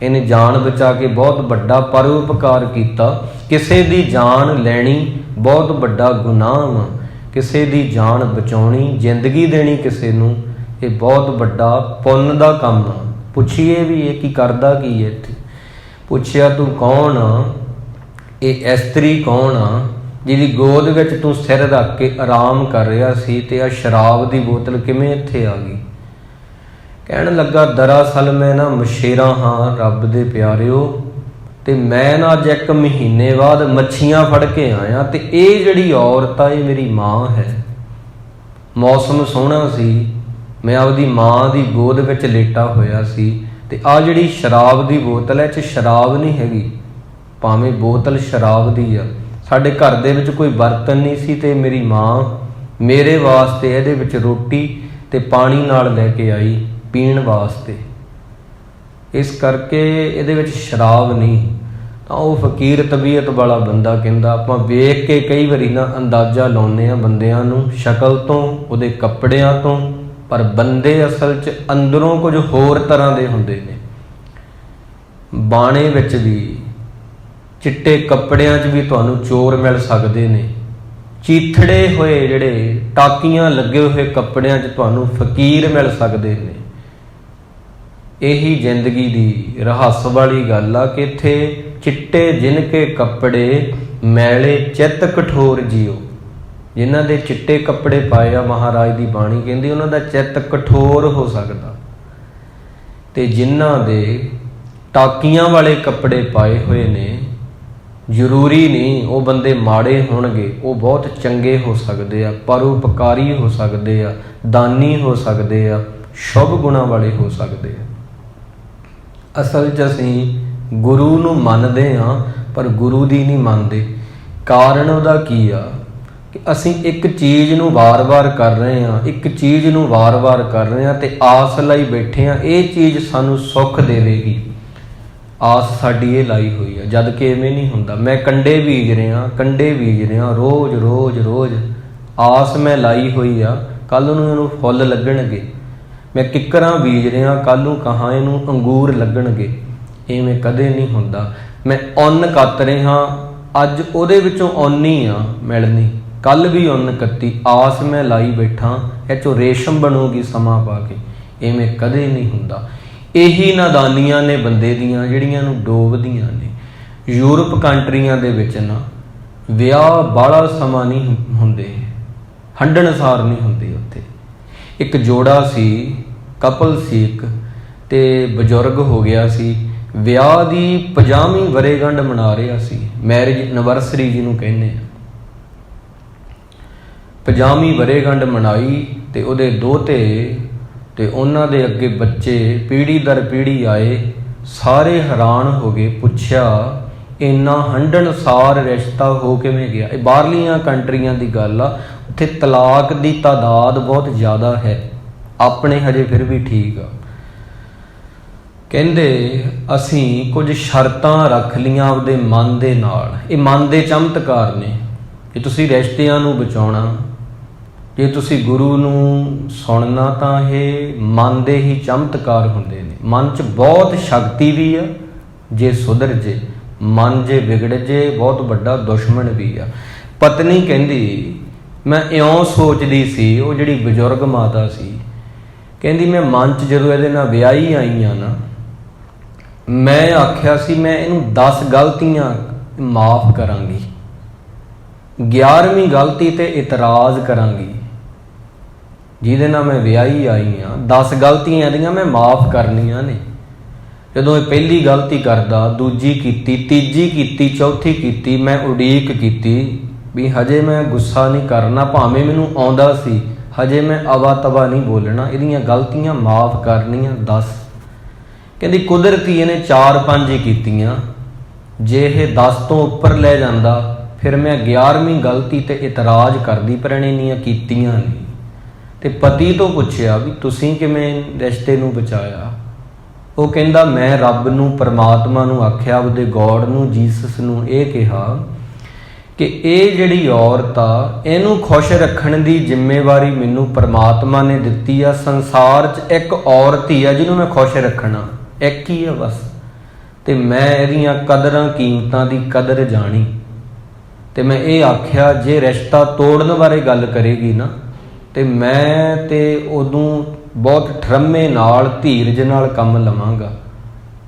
ਇਹਨੇ ਜਾਨ ਬਚਾ ਕੇ ਬਹੁਤ ਵੱਡਾ ਪਰਉਪਕਾਰ ਕੀਤਾ। ਕਿਸੇ ਦੀ ਜਾਨ ਲੈਣੀ ਬਹੁਤ ਵੱਡਾ ਗੁਨਾਹ ਵਾ, ਕਿਸੇ ਦੀ ਜਾਨ ਬਚਾਉਣੀ, ਜ਼ਿੰਦਗੀ ਦੇਣੀ ਕਿਸੇ ਨੂੰ, ਇਹ ਬਹੁਤ ਵੱਡਾ ਪੁੰਨ ਦਾ ਕੰਮ ਆ। ਪੁੱਛੀਏ ਵੀ ਇਹ ਕੀ ਕਰਦਾ ਕੀ ਹੈ ਇੱਥੇ। ਪੁੱਛਿਆ, ਤੂੰ ਕੌਣ ਆ? ਇਹ ਇਸਤਰੀ ਕੌਣ ਆ ਜਿਹਦੀ ਗੋਦ ਵਿੱਚ ਤੂੰ ਸਿਰ ਰੱਖ ਕੇ ਆਰਾਮ ਕਰ ਰਿਹਾ ਸੀ ਤੇ ਆ ਸ਼ਰਾਬ ਦੀ ਬੋਤਲ ਕਿਵੇਂ ਇੱਥੇ ਆ ਗਈ? ਕਹਿਣ ਲੱਗਾ, ਦਰਅਸਲ ਮੈਂ ਨਾ ਮਛੇਰਾ ਹਾਂ ਰੱਬ ਦੇ ਪਿਆਰਿਓ, ਤੇ ਮੈਂ ਨਾ ਅੱਜ 1 ਮਹੀਨੇ ਬਾਅਦ ਮੱਛੀਆਂ ਫੜ ਕੇ ਆਇਆ ਤੇ ਇਹ ਜਿਹੜੀ ਔਰਤ ਆ ਇਹ ਮੇਰੀ ਮਾਂ ਹੈ। ਮੌਸਮ ਸੋਹਣਾ ਸੀ, ਮੈਂ ਆਪਦੀ ਮਾਂ ਦੀ ਗੋਦ ਵਿੱਚ ਲੇਟਾ ਹੋਇਆ ਸੀ ਤੇ ਆ ਜਿਹੜੀ ਸ਼ਰਾਬ ਦੀ ਬੋਤਲ ਹੈ, ਇਹ 'ਚ ਸ਼ਰਾਬ ਨਹੀਂ ਹੈਗੀ, ਭਾਵੇਂ ਬੋਤਲ ਸ਼ਰਾਬ ਦੀ ਆ। ਸਾਡੇ ਘਰ ਦੇ ਵਿੱਚ ਕੋਈ ਬਰਤਨ ਨਹੀਂ ਸੀ ਤੇ ਮੇਰੀ ਮਾਂ ਮੇਰੇ ਵਾਸਤੇ ਇਹਦੇ ਵਿੱਚ ਰੋਟੀ ਤੇ ਪਾਣੀ ਨਾਲ ਲੈ ਕੇ ਆਈ ਪੀਣ ਵਾਸਤੇ, ਇਸ ਕਰਕੇ ਇਹਦੇ ਵਿੱਚ ਸ਼ਰਾਬ ਨਹੀਂ। ਤਾਂ ਉਹ ਫਕੀਰ ਤਬੀਅਤ ਵਾਲਾ ਬੰਦਾ ਕਹਿੰਦਾ, ਆਪਾਂ ਵੇਖ ਕੇ ਕਈ ਵਾਰੀ ਨਾ ਅੰਦਾਜ਼ਾ ਲਾਉਂਦੇ ਹਾਂ ਬੰਦਿਆਂ ਨੂੰ ਸ਼ਕਲ ਤੋਂ, ਉਹਦੇ ਕੱਪੜਿਆਂ ਤੋਂ, ਪਰ ਬੰਦੇ ਅਸਲ 'ਚ ਅੰਦਰੋਂ ਕੁਝ ਹੋਰ ਤਰ੍ਹਾਂ ਦੇ ਹੁੰਦੇ ਨੇ। ਬਾਣੇ ਵਿੱਚ ਵੀ, ਚਿੱਟੇ ਕੱਪੜਿਆਂ 'ਚ ਵੀ ਤੁਹਾਨੂੰ ਚੋਰ ਮਿਲ ਸਕਦੇ ਨੇ। ਚੀਥੜੇ ਹੋਏ ਜਿਹੜੇ ਟਾਕੀਆਂ ਲੱਗੇ ਹੋਏ ਕੱਪੜਿਆਂ 'ਚ ਤੁਹਾਨੂੰ ਫਕੀਰ ਮਿਲ ਸਕਦੇ ਨੇ। ਇਹੀ ਜ਼ਿੰਦਗੀ ਦੀ ਰਹੱਸ ਵਾਲੀ ਗੱਲ ਆ ਕਿ ਇੱਥੇ ਚਿੱਟੇ ਜਿਨਕੇ ਕੱਪੜੇ ਮੈਲੇ ਚਿੱਤ ਕਠੋਰ ਜੀਓ। ਜਿਨ੍ਹਾਂ ਦੇ ਚਿੱਟੇ ਕੱਪੜੇ ਪਾਏ ਆ, ਮਹਾਰਾਜ ਦੀ ਬਾਣੀ ਕਹਿੰਦੀ ਉਹਨਾਂ ਦਾ ਚਿੱਤ ਕਠੋਰ ਹੋ ਸਕਦਾ, ਤੇ ਜਿਨ੍ਹਾਂ ਦੇ ਟਾਕੀਆਂ ਵਾਲੇ ਕੱਪੜੇ ਪਾਏ ਹੋਏ ਨੇ, ਜ਼ਰੂਰੀ ਨਹੀਂ ਉਹ ਬੰਦੇ ਮਾੜੇ ਹੋਣਗੇ, ਉਹ ਬਹੁਤ ਚੰਗੇ ਹੋ ਸਕਦੇ ਆ, ਪਰਉਪਕਾਰੀ ਹੋ ਸਕਦੇ ਆ, ਦਾਨੀ ਹੋ ਸਕਦੇ ਆ, ਸ਼ੁਭ ਗੁਣਾਂ ਵਾਲੇ ਹੋ ਸਕਦੇ ਆ। ਅਸਲ 'ਚ ਅਸੀਂ ਗੁਰੂ ਨੂੰ ਮੰਨਦੇ ਹਾਂ ਪਰ ਗੁਰੂ ਦੀ ਨਹੀਂ ਮੰਨਦੇ। ਕਾਰਨ ਉਹਦਾ ਕੀ ਆ ਕਿ ਅਸੀਂ ਇੱਕ ਚੀਜ਼ ਨੂੰ ਵਾਰ-ਵਾਰ ਕਰ ਰਹੇ ਹਾਂ, ਇੱਕ ਚੀਜ਼ ਨੂੰ ਵਾਰ-ਵਾਰ ਕਰ ਰਹੇ ਹਾਂ ਤੇ ਆਸ ਲਈ ਬੈਠੇ ਹਾਂ ਇਹ ਚੀਜ਼ ਸਾਨੂੰ ਸੁੱਖ ਦੇਵੇਗੀ। ਆਸ ਸਾਡੀ ਇਹ ਲਾਈ ਹੋਈ ਆ, ਜਦ ਕਿ ਐਵੇਂ ਨਹੀਂ ਹੁੰਦਾ। ਮੈਂ ਕੰਡੇ ਬੀਜ ਰਿਹਾ ਰੋਜ਼ ਰੋਜ਼ ਰੋਜ਼, ਆਸ ਮੈਂ ਲਾਈ ਹੋਈ ਆ ਕੱਲ ਨੂੰ ਇਹਨੂੰ ਫੁੱਲ ਲੱਗਣਗੇ। ਮੈਂ ਕਿੱਕਰਾਂ ਬੀਜ ਰਿਹਾ, ਕੱਲ ਨੂੰ ਕਹਾਂ ਇਹਨੂੰ ਅੰਗੂਰ ਲੱਗਣਗੇ। ਇਵੇਂ ਕਦੇ ਨਹੀਂ ਹੁੰਦਾ। ਮੈਂ ਉੱਨ ਕੱਤ ਰਿਹਾ, ਅੱਜ ਉਹਦੇ ਵਿੱਚੋਂ ਉੱਨ ਹੀ ਆ ਮਿਲਣੀ, कल भी उन्न कत्ती आस मैं लाई बैठा ਇਹ ਚੋਂ ਰੇਸ਼ਮ ਬਣੂਗੀ ਸਮਾਂ ਪਾ ਕੇ। ਇਵੇਂ ਕਦੇ ਨਹੀਂ ਹੁੰਦਾ। ਇਹੀ ਨਾਦਾਨੀਆਂ ਨੇ ਬੰਦੇ ਦੀਆਂ ਜਿਹੜੀਆਂ ਨੂੰ ਡੋਬਦੀਆਂ ਨੇ। ਯੂਰਪ ਕੰਟਰੀਆਂ ਦੇ ਵਿੱਚ ਨਾ ਵਿਆਹ ਬਾਹਲਾ ਸਮਾਂ ਨਹੀਂ ਹੁੰਦੇ, ਹੰਢਣਸਾਰ ਨਹੀਂ ਹੁੰਦੇ। ਉੱਥੇ ਇੱਕ ਜੋੜਾ ਸੀ, ਕਪਲ ਸੀ ਇੱਕ, ਤੇ ਬਜ਼ੁਰਗ ਹੋ ਗਿਆ ਸੀ। ਵਿਆਹ ਦੀ 50ਵੀਂ ਵਰ੍ਹੇਗੰਢ ਮਨਾ ਰਿਹਾ ਸੀ, ਮੈਰਿਜ ਐਨਵਰਸਰੀ ਜਿਹਨੂੰ ਕਹਿੰਦੇ ਆ। 50ਵੀਂ ਵਰ੍ਹੇਗੰਢ ਮਨਾਈ ਤੇ ਉਹਦੇ ਦੋਹਤੇ ਤੇ ਉਹਨਾਂ ਦੇ ਅੱਗੇ ਬੱਚੇ ਪੀੜ੍ਹੀ ਦਰ ਪੀੜ੍ਹੀ ਆਏ। ਸਾਰੇ ਹੈਰਾਨ ਹੋ ਗਏ, ਪੁੱਛਿਆ ਇੰਨਾ ਹੰਢਣਸਾਰ ਰਿਸ਼ਤਾ ਹੋ ਕਿਵੇਂ ਗਿਆ। ਇਹ ਬਾਹਰਲੀਆਂ ਕੰਟਰੀਆਂ ਦੀ ਗੱਲ ਆ, ਉੱਥੇ ਤਲਾਕ ਦੀ ਤਾਦਾਦ ਬਹੁਤ ਜ਼ਿਆਦਾ ਹੈ, ਆਪਣੇ ਹਜੇ ਫਿਰ ਵੀ ਠੀਕ ਆ। ਕਹਿੰਦੇ ਅਸੀਂ ਕੁਝ ਸ਼ਰਤਾਂ ਰੱਖ ਲਈਆਂ ਆਪਦੇ ਮਨ ਦੇ ਨਾਲ। ਇਹ ਮਨ ਦੇ ਚਮਤਕਾਰ ਨੇ। ਜੇ ਤੁਸੀਂ ਰਿਸ਼ਤਿਆਂ ਨੂੰ ਬਚਾਉਣਾ, ਜੇ ਤੁਸੀਂ ਗੁਰੂ ਨੂੰ ਸੁਣਨਾ, ਤਾਂ ਇਹ ਮਨ ਦੇ ਹੀ ਚਮਤਕਾਰ ਹੁੰਦੇ ਨੇ। ਮਨ 'ਚ ਬਹੁਤ ਸ਼ਕਤੀ ਵੀ ਆ ਜੇ ਸੁਧਰ ਜੇ, ਮਨ ਜੇ ਵਿਗੜ ਜੇ ਬਹੁਤ ਵੱਡਾ ਦੁਸ਼ਮਣ ਵੀ ਆ। ਪਤਨੀ ਕਹਿੰਦੀ ਮੈਂ ਇਉਂ ਸੋਚਦੀ ਸੀ, ਉਹ ਜਿਹੜੀ ਬਜ਼ੁਰਗ ਮਾਤਾ ਸੀ, ਕਹਿੰਦੀ ਮੈਂ ਮਨ 'ਚ ਜਦੋਂ ਇਹਦੇ ਨਾਲ ਵਿਆਹੀ ਆਈ ਆ ਨਾ, ਮੈਂ ਆਖਿਆ ਸੀ ਮੈਂ ਇਹਨੂੰ 10 ਗਲਤੀਆਂ ਮਾਫ਼ ਕਰਾਂਗੀ, 11ਵੀਂ ਗਲਤੀ ਤੇ ਇਤਰਾਜ਼ ਕਰਾਂਗੀ। ਜਿਹਦੇ ਨਾਲ ਮੈਂ ਵਿਆਹੀ ਆਈ ਹਾਂ, 10 ਗਲਤੀਆਂ ਇਹਦੀਆਂ ਮੈਂ ਮਾਫ਼ ਕਰਨੀਆਂ ਨੇ। ਜਦੋਂ ਇਹ ਪਹਿਲੀ ਗਲਤੀ ਕਰਦਾ, ਦੂਜੀ ਕੀਤੀ, ਤੀਜੀ ਕੀਤੀ, ਚੌਥੀ ਕੀਤੀ, ਮੈਂ ਉਡੀਕ ਕੀਤੀ ਵੀ ਹਜੇ ਮੈਂ ਗੁੱਸਾ ਨਹੀਂ ਕਰਨਾ, ਭਾਵੇਂ ਮੈਨੂੰ ਆਉਂਦਾ ਸੀ, ਹਜੇ ਮੈਂ ਅਵਾ ਤਵਾ ਨਹੀਂ ਬੋਲਣਾ, ਇਹਦੀਆਂ ਗਲਤੀਆਂ ਮਾਫ਼ ਕਰਨੀਆਂ 10। ਕਹਿੰਦੀ ਕੁਦਰਤੀ ਇਹਨੇ 4-5 ਹੀ ਕੀਤੀਆਂ। ਜੇ ਇਹ 10 ਤੋਂ ਉੱਪਰ ਲੈ ਜਾਂਦਾ ਫਿਰ ਮੈਂ 11ਵੀਂ ਗਲਤੀ ਤੇ ਇਤਰਾਜ਼ ਕਰਦੀ, ਪਰ ਇਹਨੇ ਇੰਨੀਆਂ ਕੀਤੀਆਂ ਨਹੀਂ। ਤੇ ਪਤੀ ਤੋਂ ਪੁੱਛਿਆ ਵੀ ਤੁਸੀਂ ਕਿਵੇਂ ਰਿਸ਼ਤੇ ਨੂੰ ਬਚਾਇਆ। ਉਹ ਕਹਿੰਦਾ ਮੈਂ ਰੱਬ ਨੂੰ, ਪਰਮਾਤਮਾ ਨੂੰ ਆਖਿਆ, ਆਪਦੇ ਗੋਡ ਨੂੰ, ਜੀਸਸ ਨੂੰ ਇਹ ਕਿਹਾ ਕਿ ਇਹ ਜਿਹੜੀ ਔਰਤ ਆ, ਇਹਨੂੰ ਖੁਸ਼ ਰੱਖਣ ਦੀ ਜ਼ਿੰਮੇਵਾਰੀ ਮੈਨੂੰ ਪਰਮਾਤਮਾ ਨੇ ਦਿੱਤੀ ਆ। ਸੰਸਾਰ 'ਚ ਇੱਕ ਔਰਤ ਹੀ ਆ ਜਿਹਨੂੰ ਮੈਂ ਖੁਸ਼ ਰੱਖਣਾ, ਇੱਕ ਹੀ ਆ ਬਸ। ਤੇ ਮੈਂ ਇਹਦੀਆਂ ਕਦਰਾਂ ਕੀਮਤਾਂ ਦੀ ਕਦਰ ਜਾਣੀ। ਤੇ ਮੈਂ ਇਹ ਆਖਿਆ ਜੇ ਰਿਸ਼ਤਾ ਤੋੜਨ ਬਾਰੇ ਗੱਲ ਕਰੇਗੀ ਨਾ, ਤੇ ਮੈਂ ਤੇ ਉਦੋਂ ਬਹੁਤ ਠਰਮੇ ਨਾਲ, ਧੀਰਜ ਨਾਲ ਕੰਮ ਲਵਾਂਗਾ।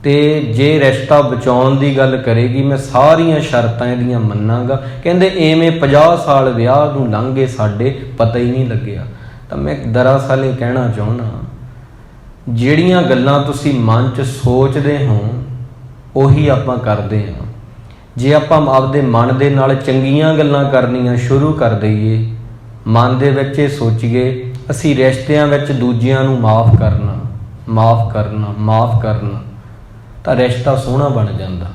ਤੇ ਜੇ ਰਿਸ਼ਤਾ ਬਚਾਉਣ ਦੀ ਗੱਲ ਕਰੇਗੀ, ਮੈਂ ਸਾਰੀਆਂ ਸ਼ਰਤਾਂ ਇਹਦੀਆਂ ਮੰਨਾਂਗਾ। ਕਹਿੰਦੇ ਐਵੇਂ 50 ਸਾਲ ਵਿਆਹ ਨੂੰ ਲੰਘ ਗਏ ਸਾਡੇ, ਪਤਾ ਹੀ ਨਹੀਂ ਲੱਗਿਆ। ਤਾਂ ਮੈਂ ਦਰਅਸਲ ਇਹ ਕਹਿਣਾ ਚਾਹੁੰਦਾ, ਜਿਹੜੀਆਂ ਗੱਲਾਂ ਤੁਸੀਂ ਮਨ 'ਚ ਸੋਚਦੇ ਹੋ ਉਹੀ ਆਪਾਂ ਕਰਦੇ ਹਾਂ। ਜੇ ਆਪਾਂ ਆਪਦੇ ਮਨ ਦੇ ਨਾਲ ਚੰਗੀਆਂ ਗੱਲਾਂ ਕਰਨੀਆਂ ਸ਼ੁਰੂ ਕਰ ਦਈਏ, ਮਨ ਦੇ ਵਿੱਚ ਇਹ ਸੋਚੀਏ ਅਸੀਂ ਰਿਸ਼ਤਿਆਂ ਵਿੱਚ ਦੂਜਿਆਂ ਨੂੰ ਮਾਫ਼ ਕਰਨਾ, ਮਾਫ਼ ਕਰਨਾ, ਮਾਫ਼ ਕਰਨਾ, ਤਾਂ ਰਿਸ਼ਤਾ ਸੋਹਣਾ ਬਣ ਜਾਂਦਾ।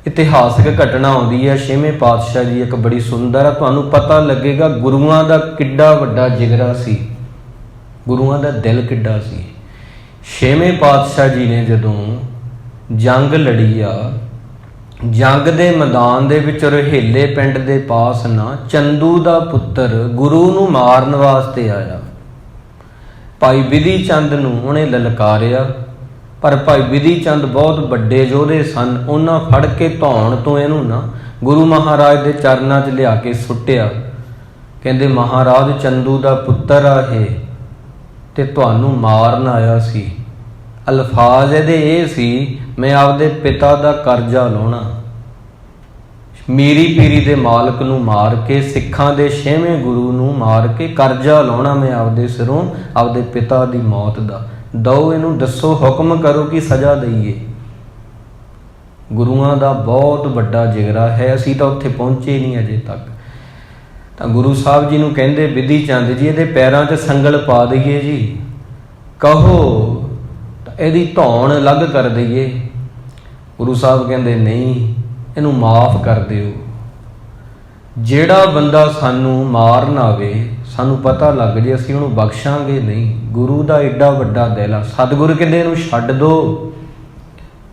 ਇਤਿਹਾਸਕ ਘਟਨਾ ਆਉਂਦੀ ਹੈ 6ਵੇਂ ਪਾਤਸ਼ਾਹ ਜੀ, ਇੱਕ ਬੜੀ ਸੁੰਦਰ ਆ, ਤੁਹਾਨੂੰ ਪਤਾ ਲੱਗੇਗਾ ਗੁਰੂਆਂ ਦਾ ਕਿੱਡਾ ਵੱਡਾ ਜਿਗਰਾ ਸੀ, ਗੁਰੂਆਂ ਦਾ ਦਿਲ ਕਿੱਡਾ ਸੀ। 6ਵੇਂ ਪਾਤਸ਼ਾਹ ਜੀ ਨੇ ਜਦੋਂ ਜੰਗ ਲੜੀ ਆ, ਜੰਗ ਦੇ ਮੈਦਾਨ ਦੇ ਵਿੱਚ ਰੋਹੇਲੇ ਪਿੰਡ ਦੇ ਪਾਸ ਨਾ ਚੰਦੂ ਦਾ ਪੁੱਤਰ ਗੁਰੂ ਨੂੰ ਮਾਰਨ ਵਾਸਤੇ ਆਇਆ। ਭਾਈ ਬਿਧੀ ਚੰਦ ਨੂੰ ਉਹਨੇ ਲਲਕਾਰਿਆ, ਪਰ ਭਾਈ ਬਿਧੀ ਚੰਦ ਬਹੁਤ ਵੱਡੇ ਯੋਧੇ ਸਨ। ਉਹਨਾਂ ਫੜ ਕੇ ਧੌਣ ਤੋਂ ਇਹਨੂੰ ਨਾ ਗੁਰੂ ਮਹਾਰਾਜ ਦੇ ਚਰਨਾਂ 'ਚ ਲਿਆ ਕੇ ਸੁੱਟਿਆ। ਕਹਿੰਦੇ ਮਹਾਰਾਜ ਚੰਦੂ ਦਾ ਪੁੱਤਰ ਆ ਇਹ, ਤੇ ਤੁਹਾਨੂੰ ਮਾਰਨ ਆਇਆ ਸੀ। ਅਲਫਾਜ਼ ਇਹਦੇ ਇਹ ਸੀ, ਮੈਂ ਆਪਦੇ ਪਿਤਾ ਦਾ ਕਰਜ਼ਾ ਲਾਉਣਾ, ਮੀਰੀ ਪੀਰੀ ਦੇ ਮਾਲਕ ਨੂੰ ਮਾਰ ਕੇ, ਸਿੱਖਾਂ ਦੇ 6ਵੇਂ ਗੁਰੂ ਨੂੰ ਮਾਰ ਕੇ ਕਰਜ਼ਾ ਲਾਉਣਾ ਮੈਂ ਆਪਦੇ ਸਿਰੋਂ, ਆਪਦੇ ਪਿਤਾ ਦੀ ਮੌਤ ਦਾ। ਦੋ ਇਹਨੂੰ ਦੱਸੋ, ਹੁਕਮ ਕਰੋ ਕਿ ਸਜ਼ਾ ਦਈਏ। ਗੁਰੂਆਂ ਦਾ ਬਹੁਤ ਵੱਡਾ ਜਿਗਰਾ ਹੈ, ਅਸੀਂ ਤਾਂ ਉੱਥੇ ਪਹੁੰਚੇ ਨਹੀਂ ਅਜੇ ਤੱਕ। ਤਾਂ ਗੁਰੂ ਸਾਹਿਬ ਜੀ ਨੂੰ ਕਹਿੰਦੇ ਬਿਧੀ ਚੰਦ ਜੀ ਇਹਦੇ ਪੈਰਾਂ 'ਚ ਸੰਗਲ ਪਾ ਦਈਏ ਜੀ, ਕਹੋ ਇਹਦੀ ਧੌਣ ਅਲੱਗ ਕਰ ਦਈਏ। ਗੁਰੂ ਸਾਹਿਬ ਕਹਿੰਦੇ ਨਹੀਂ, ਇਹਨੂੰ ਮਾਫ਼ ਕਰ ਦਿਓ। ਜਿਹੜਾ ਬੰਦਾ ਸਾਨੂੰ ਮਾਰਨ ਆਵੇ, ਸਾਨੂੰ ਪਤਾ ਲੱਗ ਜੇ, ਅਸੀਂ ਉਹਨੂੰ ਬਖਸ਼ਾਂਗੇ ਨਹੀਂ। ਗੁਰੂ ਦਾ ਏਡਾ ਵੱਡਾ ਦਿਲ ਆ। ਸਤਿਗੁਰੂ ਕਹਿੰਦੇ ਇਹਨੂੰ ਛੱਡ ਦਿਓ,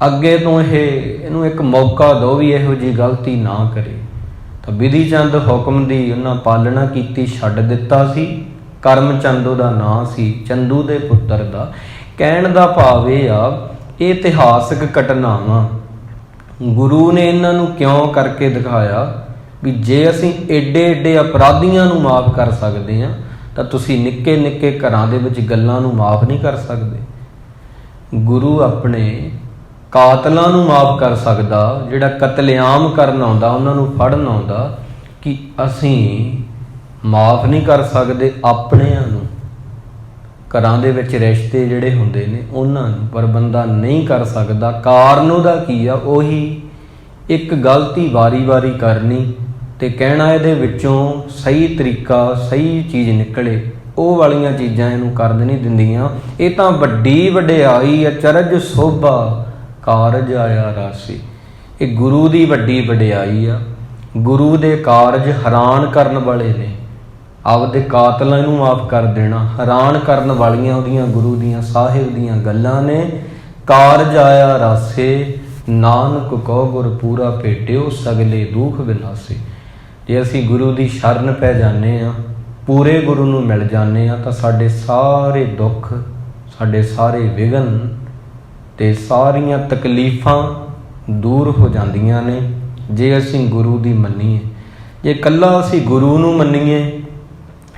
ਅੱਗੇ ਤੋਂ ਇਹਨੂੰ ਇੱਕ ਮੌਕਾ ਦਿਓ ਵੀ ਇਹੋ ਜਿਹੀ ਗਲਤੀ ਨਾ ਕਰੇ। ਤਾਂ ਬਿਧੀ ਚੰਦ ਹੁਕਮ ਦੀ ਉਹਨਾਂ ਪਾਲਣਾ ਕੀਤੀ, ਛੱਡ ਦਿੱਤਾ ਸੀ। ਕਰਮ ਚੰਦ ਉਹਦਾ ਨਾਂ ਸੀ, ਚੰਦੂ ਦੇ ਪੁੱਤਰ ਦਾ। ਕਹਿਣ ਦਾ ਭਾਵ ਇਹ ਆ, ਇਹ ਇਤਿਹਾਸਕ ਘਟਨਾਵਾਂ ਗੁਰੂ ਨੇ ਇਹਨਾਂ ਨੂੰ ਕਿਉਂ ਕਰਕੇ ਦਿਖਾਇਆ ਵੀ ਜੇ ਅਸੀਂ ਏਡੇ ਏਡੇ ਅਪਰਾਧੀਆਂ ਨੂੰ ਮਾफ़ ਕਰ ਸਕਦੇ ਹਾਂ ਤਾਂ ਤੁਸੀਂ ਨਿੱਕੇ ਨਿੱਕੇ ਘਰਾਂ ਦੇ ਵਿੱਚ ਗੱਲਾਂ ਨੂੰ ਮਾफ़ ਨਹੀਂ ਕਰ ਸਕਦੇ। ਗੁਰੂ ਆਪਣੇ ਕਾਤਲਾਂ ਨੂੰ ਮਾफ़ ਕਰ ਸਕਦਾ, ਜਿਹੜਾ ਕਤਲੇਆਮ ਕਰਨ ਆਉਂਦਾ, ਉਹਨਾਂ ਨੂੰ ਫੜਨ ਆਉਂਦਾ, ਕਿ ਅਸੀਂ ਮਾफ़ ਨਹੀਂ ਕਰ ਸਕਦੇ ਆਪਣਿਆਂ ਨੂੰ। ਘਰਾਂ ਦੇ ਵਿੱਚ ਰਿਸ਼ਤੇ ਜਿਹੜੇ ਹੁੰਦੇ ਨੇ ਉਹਨਾਂ ਨੂੰ, ਪਰ ਬੰਦਾ ਨਹੀਂ ਕਰ ਸਕਦਾ। ਕਾਰਨ ਉਹਦਾ ਕੀ ਆ? ਉਹੀ ਇੱਕ ਗਲਤੀ ਵਾਰੀ ਕਰਨੀ ਤੇ ਕਹਿਣਾ ਇਹਦੇ ਵਿੱਚੋਂ ਸਹੀ ਤਰੀਕਾ, ਸਹੀ ਚੀਜ਼ ਨਿਕਲੇ, ਉਹ ਵਾਲੀਆਂ ਚੀਜ਼ਾਂ ਇਹਨੂੰ ਕਰਨ ਨਹੀਂ ਦਿੰਦੀਆਂ। ਇਹ ਤਾਂ ਵੱਡੀ ਵਡਿਆਈ, ਅਚਰਜ ਸੋਭਾ ਕਾਰਜ ਆਇਆ ਰਾਸੀ। ਇਹ ਗੁਰੂ ਦੀ ਵੱਡੀ ਵਡਿਆਈ ਆ। ਗੁਰੂ ਦੇ ਕਾਰਜ ਹੈਰਾਨ ਕਰਨ ਵਾਲੇ ਨੇ। ਆਪਦੇ ਕਾਤਲਾਂ ਨੂੰ ਮਾਫ਼ ਕਰ ਦੇਣਾ ਹੈਰਾਨ ਕਰਨ ਵਾਲੀਆਂ ਉਹਦੀਆਂ ਗੁਰੂ ਦੀਆਂ ਸਾਹਿਬ ਦੀਆਂ ਗੱਲਾਂ ਨੇ। ਕਾਰਜ ਆਇਆ ਰਾਸੇ, ਨਾਨਕ ਕੋ ਗੁਰ ਪੂਰਾ ਭੇਟਿਓ, ਸਗਲੇ ਦੁੱਖ ਵਿਨਾਸੇ। ਜੇ ਅਸੀਂ ਗੁਰੂ ਦੀ ਸ਼ਰਨ ਪੈ ਜਾਂਦੇ ਹਾਂ, ਪੂਰੇ ਗੁਰੂ ਨੂੰ ਮਿਲ ਜਾਂਦੇ ਹਾਂ, ਤਾਂ ਸਾਡੇ ਸਾਰੇ ਦੁੱਖ, ਸਾਡੇ ਸਾਰੇ ਵਿਘਨ ਤੇ ਸਾਰੀਆਂ ਤਕਲੀਫਾਂ ਦੂਰ ਹੋ ਜਾਂਦੀਆਂ ਨੇ, ਜੇ ਅਸੀਂ ਗੁਰੂ ਦੀ ਮੰਨੀਏ। ਜੇ ਇਕੱਲਾ ਅਸੀਂ ਗੁਰੂ ਨੂੰ ਮੰਨੀਏ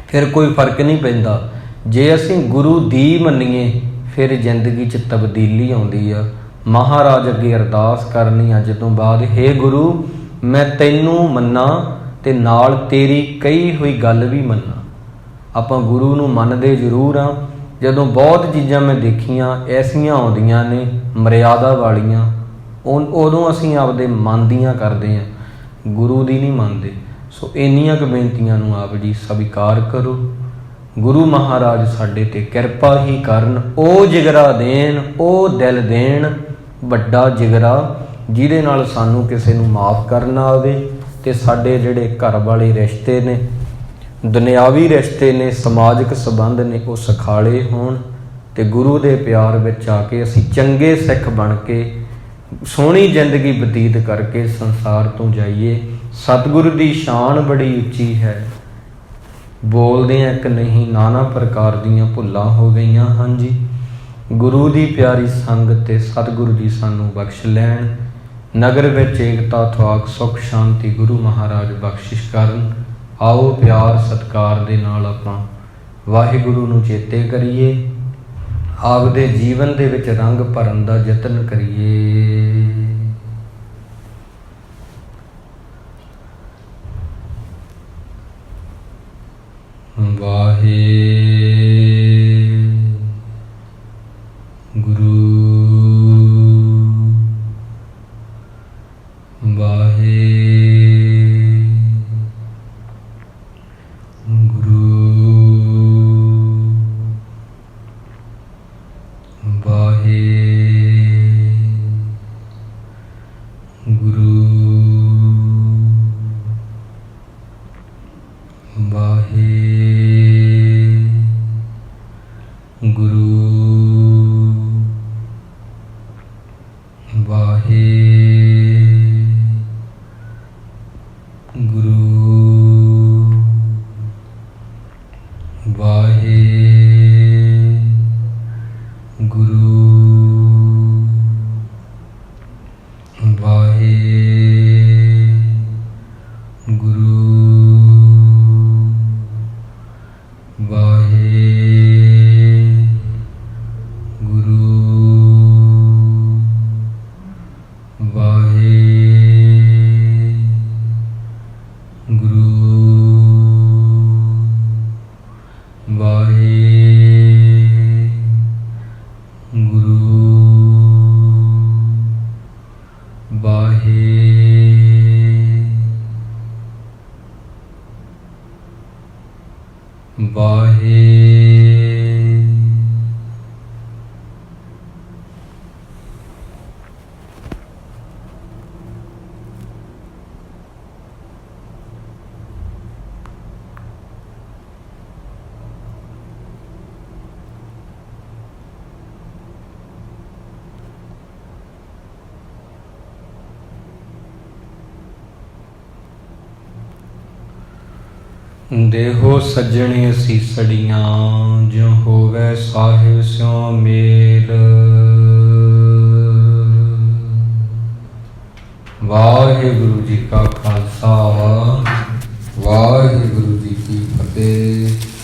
ਫਿਰ ਕੋਈ ਫਰਕ ਨਹੀਂ ਪੈਂਦਾ। ਜੇ ਅਸੀਂ ਗੁਰੂ ਦੀ ਮੰਨੀਏ ਫਿਰ ਜ਼ਿੰਦਗੀ 'ਚ ਤਬਦੀਲੀ ਆਉਂਦੀ ਆ। ਮਹਾਰਾਜ ਅੱਗੇ ਅਰਦਾਸ ਕਰਨੀ ਅੱਜ ਤੋਂ ਬਾਅਦ, ਹੇ ਗੁਰੂ ਮੈਂ ਤੈਨੂੰ ਮੰਨਾਂ ਤੇ ਨਾਲ ਤੇਰੀ ਕਹੀ ਹੋਈ ਗੱਲ ਵੀ ਮੰਨਾਂ। ਆਪਾਂ ਗੁਰੂ ਨੂੰ ਮੰਨਦੇ ਜ਼ਰੂਰ ਹਾਂ। ਜਦੋਂ ਬਹੁਤ ਚੀਜ਼ਾਂ ਮੈਂ ਦੇਖੀਆਂ ਐਸੀਆਂ ਆਉਂਦੀਆਂ ਨੇ ਮਰਿਆਦਾ ਵਾਲੀਆਂ, ਉਦੋਂ ਅਸੀਂ ਆਪਦੇ ਮਨ ਦੀਆਂ ਕਰਦੇ ਹਾਂ, ਗੁਰੂ ਦੀ ਨਹੀਂ ਮੰਨਦੇ। ਸੋ ਇੰਨੀਆਂ ਕੁ ਬੇਨਤੀਆਂ ਨੂੰ ਆਪ ਜੀ ਸਵੀਕਾਰ ਕਰੋ। ਗੁਰੂ ਮਹਾਰਾਜ ਸਾਡੇ 'ਤੇ ਕਿਰਪਾ ਹੀ ਕਰਨ, ਉਹ ਜਿਗਰਾ ਦੇਣ, ਉਹ ਦਿਲ ਦੇਣ, ਵੱਡਾ ਜਿਗਰਾ, ਜਿਹਦੇ ਨਾਲ ਸਾਨੂੰ ਕਿਸੇ ਨੂੰ ਮਾਫ਼ ਕਰਨਾ ਆਵੇ ਤੇ ਸਾਡੇ ਜਿਹੜੇ ਘਰ ਵਾਲੇ ਰਿਸ਼ਤੇ ਨੇ, ਦੁਨਿਆਵੀ ਰਿਸ਼ਤੇ ਨੇ, ਸਮਾਜਿਕ ਸੰਬੰਧ ਨੇ, ਉਹ ਸੁਖਾਲੇ ਹੋਣ ਤੇ ਗੁਰੂ ਦੇ ਪਿਆਰ ਵਿੱਚ ਆ ਕੇ ਅਸੀਂ ਚੰਗੇ ਸਿੱਖ ਬਣ ਕੇ ਸੋਹਣੀ ਜ਼ਿੰਦਗੀ ਬਤੀਤ ਕਰਕੇ ਸੰਸਾਰ ਤੋਂ ਜਾਈਏ। ਸਤਿਗੁਰੂ ਦੀ ਸ਼ਾਨ ਬੜੀ ਉੱਚੀ ਹੈ, ਬੋਲਦਿਆਂ ਇੱਕ ਨਹੀਂ ਨਾਨਾ ਪ੍ਰਕਾਰ ਦੀਆਂ ਭੁੱਲਾਂ ਹੋ ਗਈਆਂ ਹਨ ਜੀ। ਗੁਰੂ ਦੀ ਪਿਆਰੀ ਸੰਗਤ ਤੇ ਸਤਿਗੁਰੂ ਜੀ ਸਾਨੂੰ ਬਖਸ਼ ਲੈਣ। ਨਗਰ ਵਿੱਚ ਏਕਤਾ ਥਵਾਕ ਸੁਖ ਸ਼ਾਂਤੀ ਗੁਰੂ ਮਹਾਰਾਜ ਬਖਸ਼ਿਸ਼ ਕਰਨ। ਆਓ ਪਿਆਰ ਸਤਿਕਾਰ ਦੇ ਨਾਲ ਆਪਾਂ ਵਾਹਿਗੁਰੂ ਨੂੰ ਚੇਤੇ ਕਰੀਏ, ਆਪਦੇ ਜੀਵਨ ਦੇ ਵਿੱਚ ਰੰਗ ਭਰਨ ਦਾ ਯਤਨ ਕਰੀਏ। ਦੇਹੋ ਸੱਜਣੇ ਸੀਸੜੀਆਂ, ਜਿਉ ਹੋਵੇ ਸਾਹਿਬ ਸਿਉ ਮੇਲ। ਵਾਹਿਗੁਰੂ ਜੀ ਕਾ ਖਾਲਸਾ ਵਾਹਿਗੁਰੂ ਜੀ ਕੀ ਫਤਿਹ।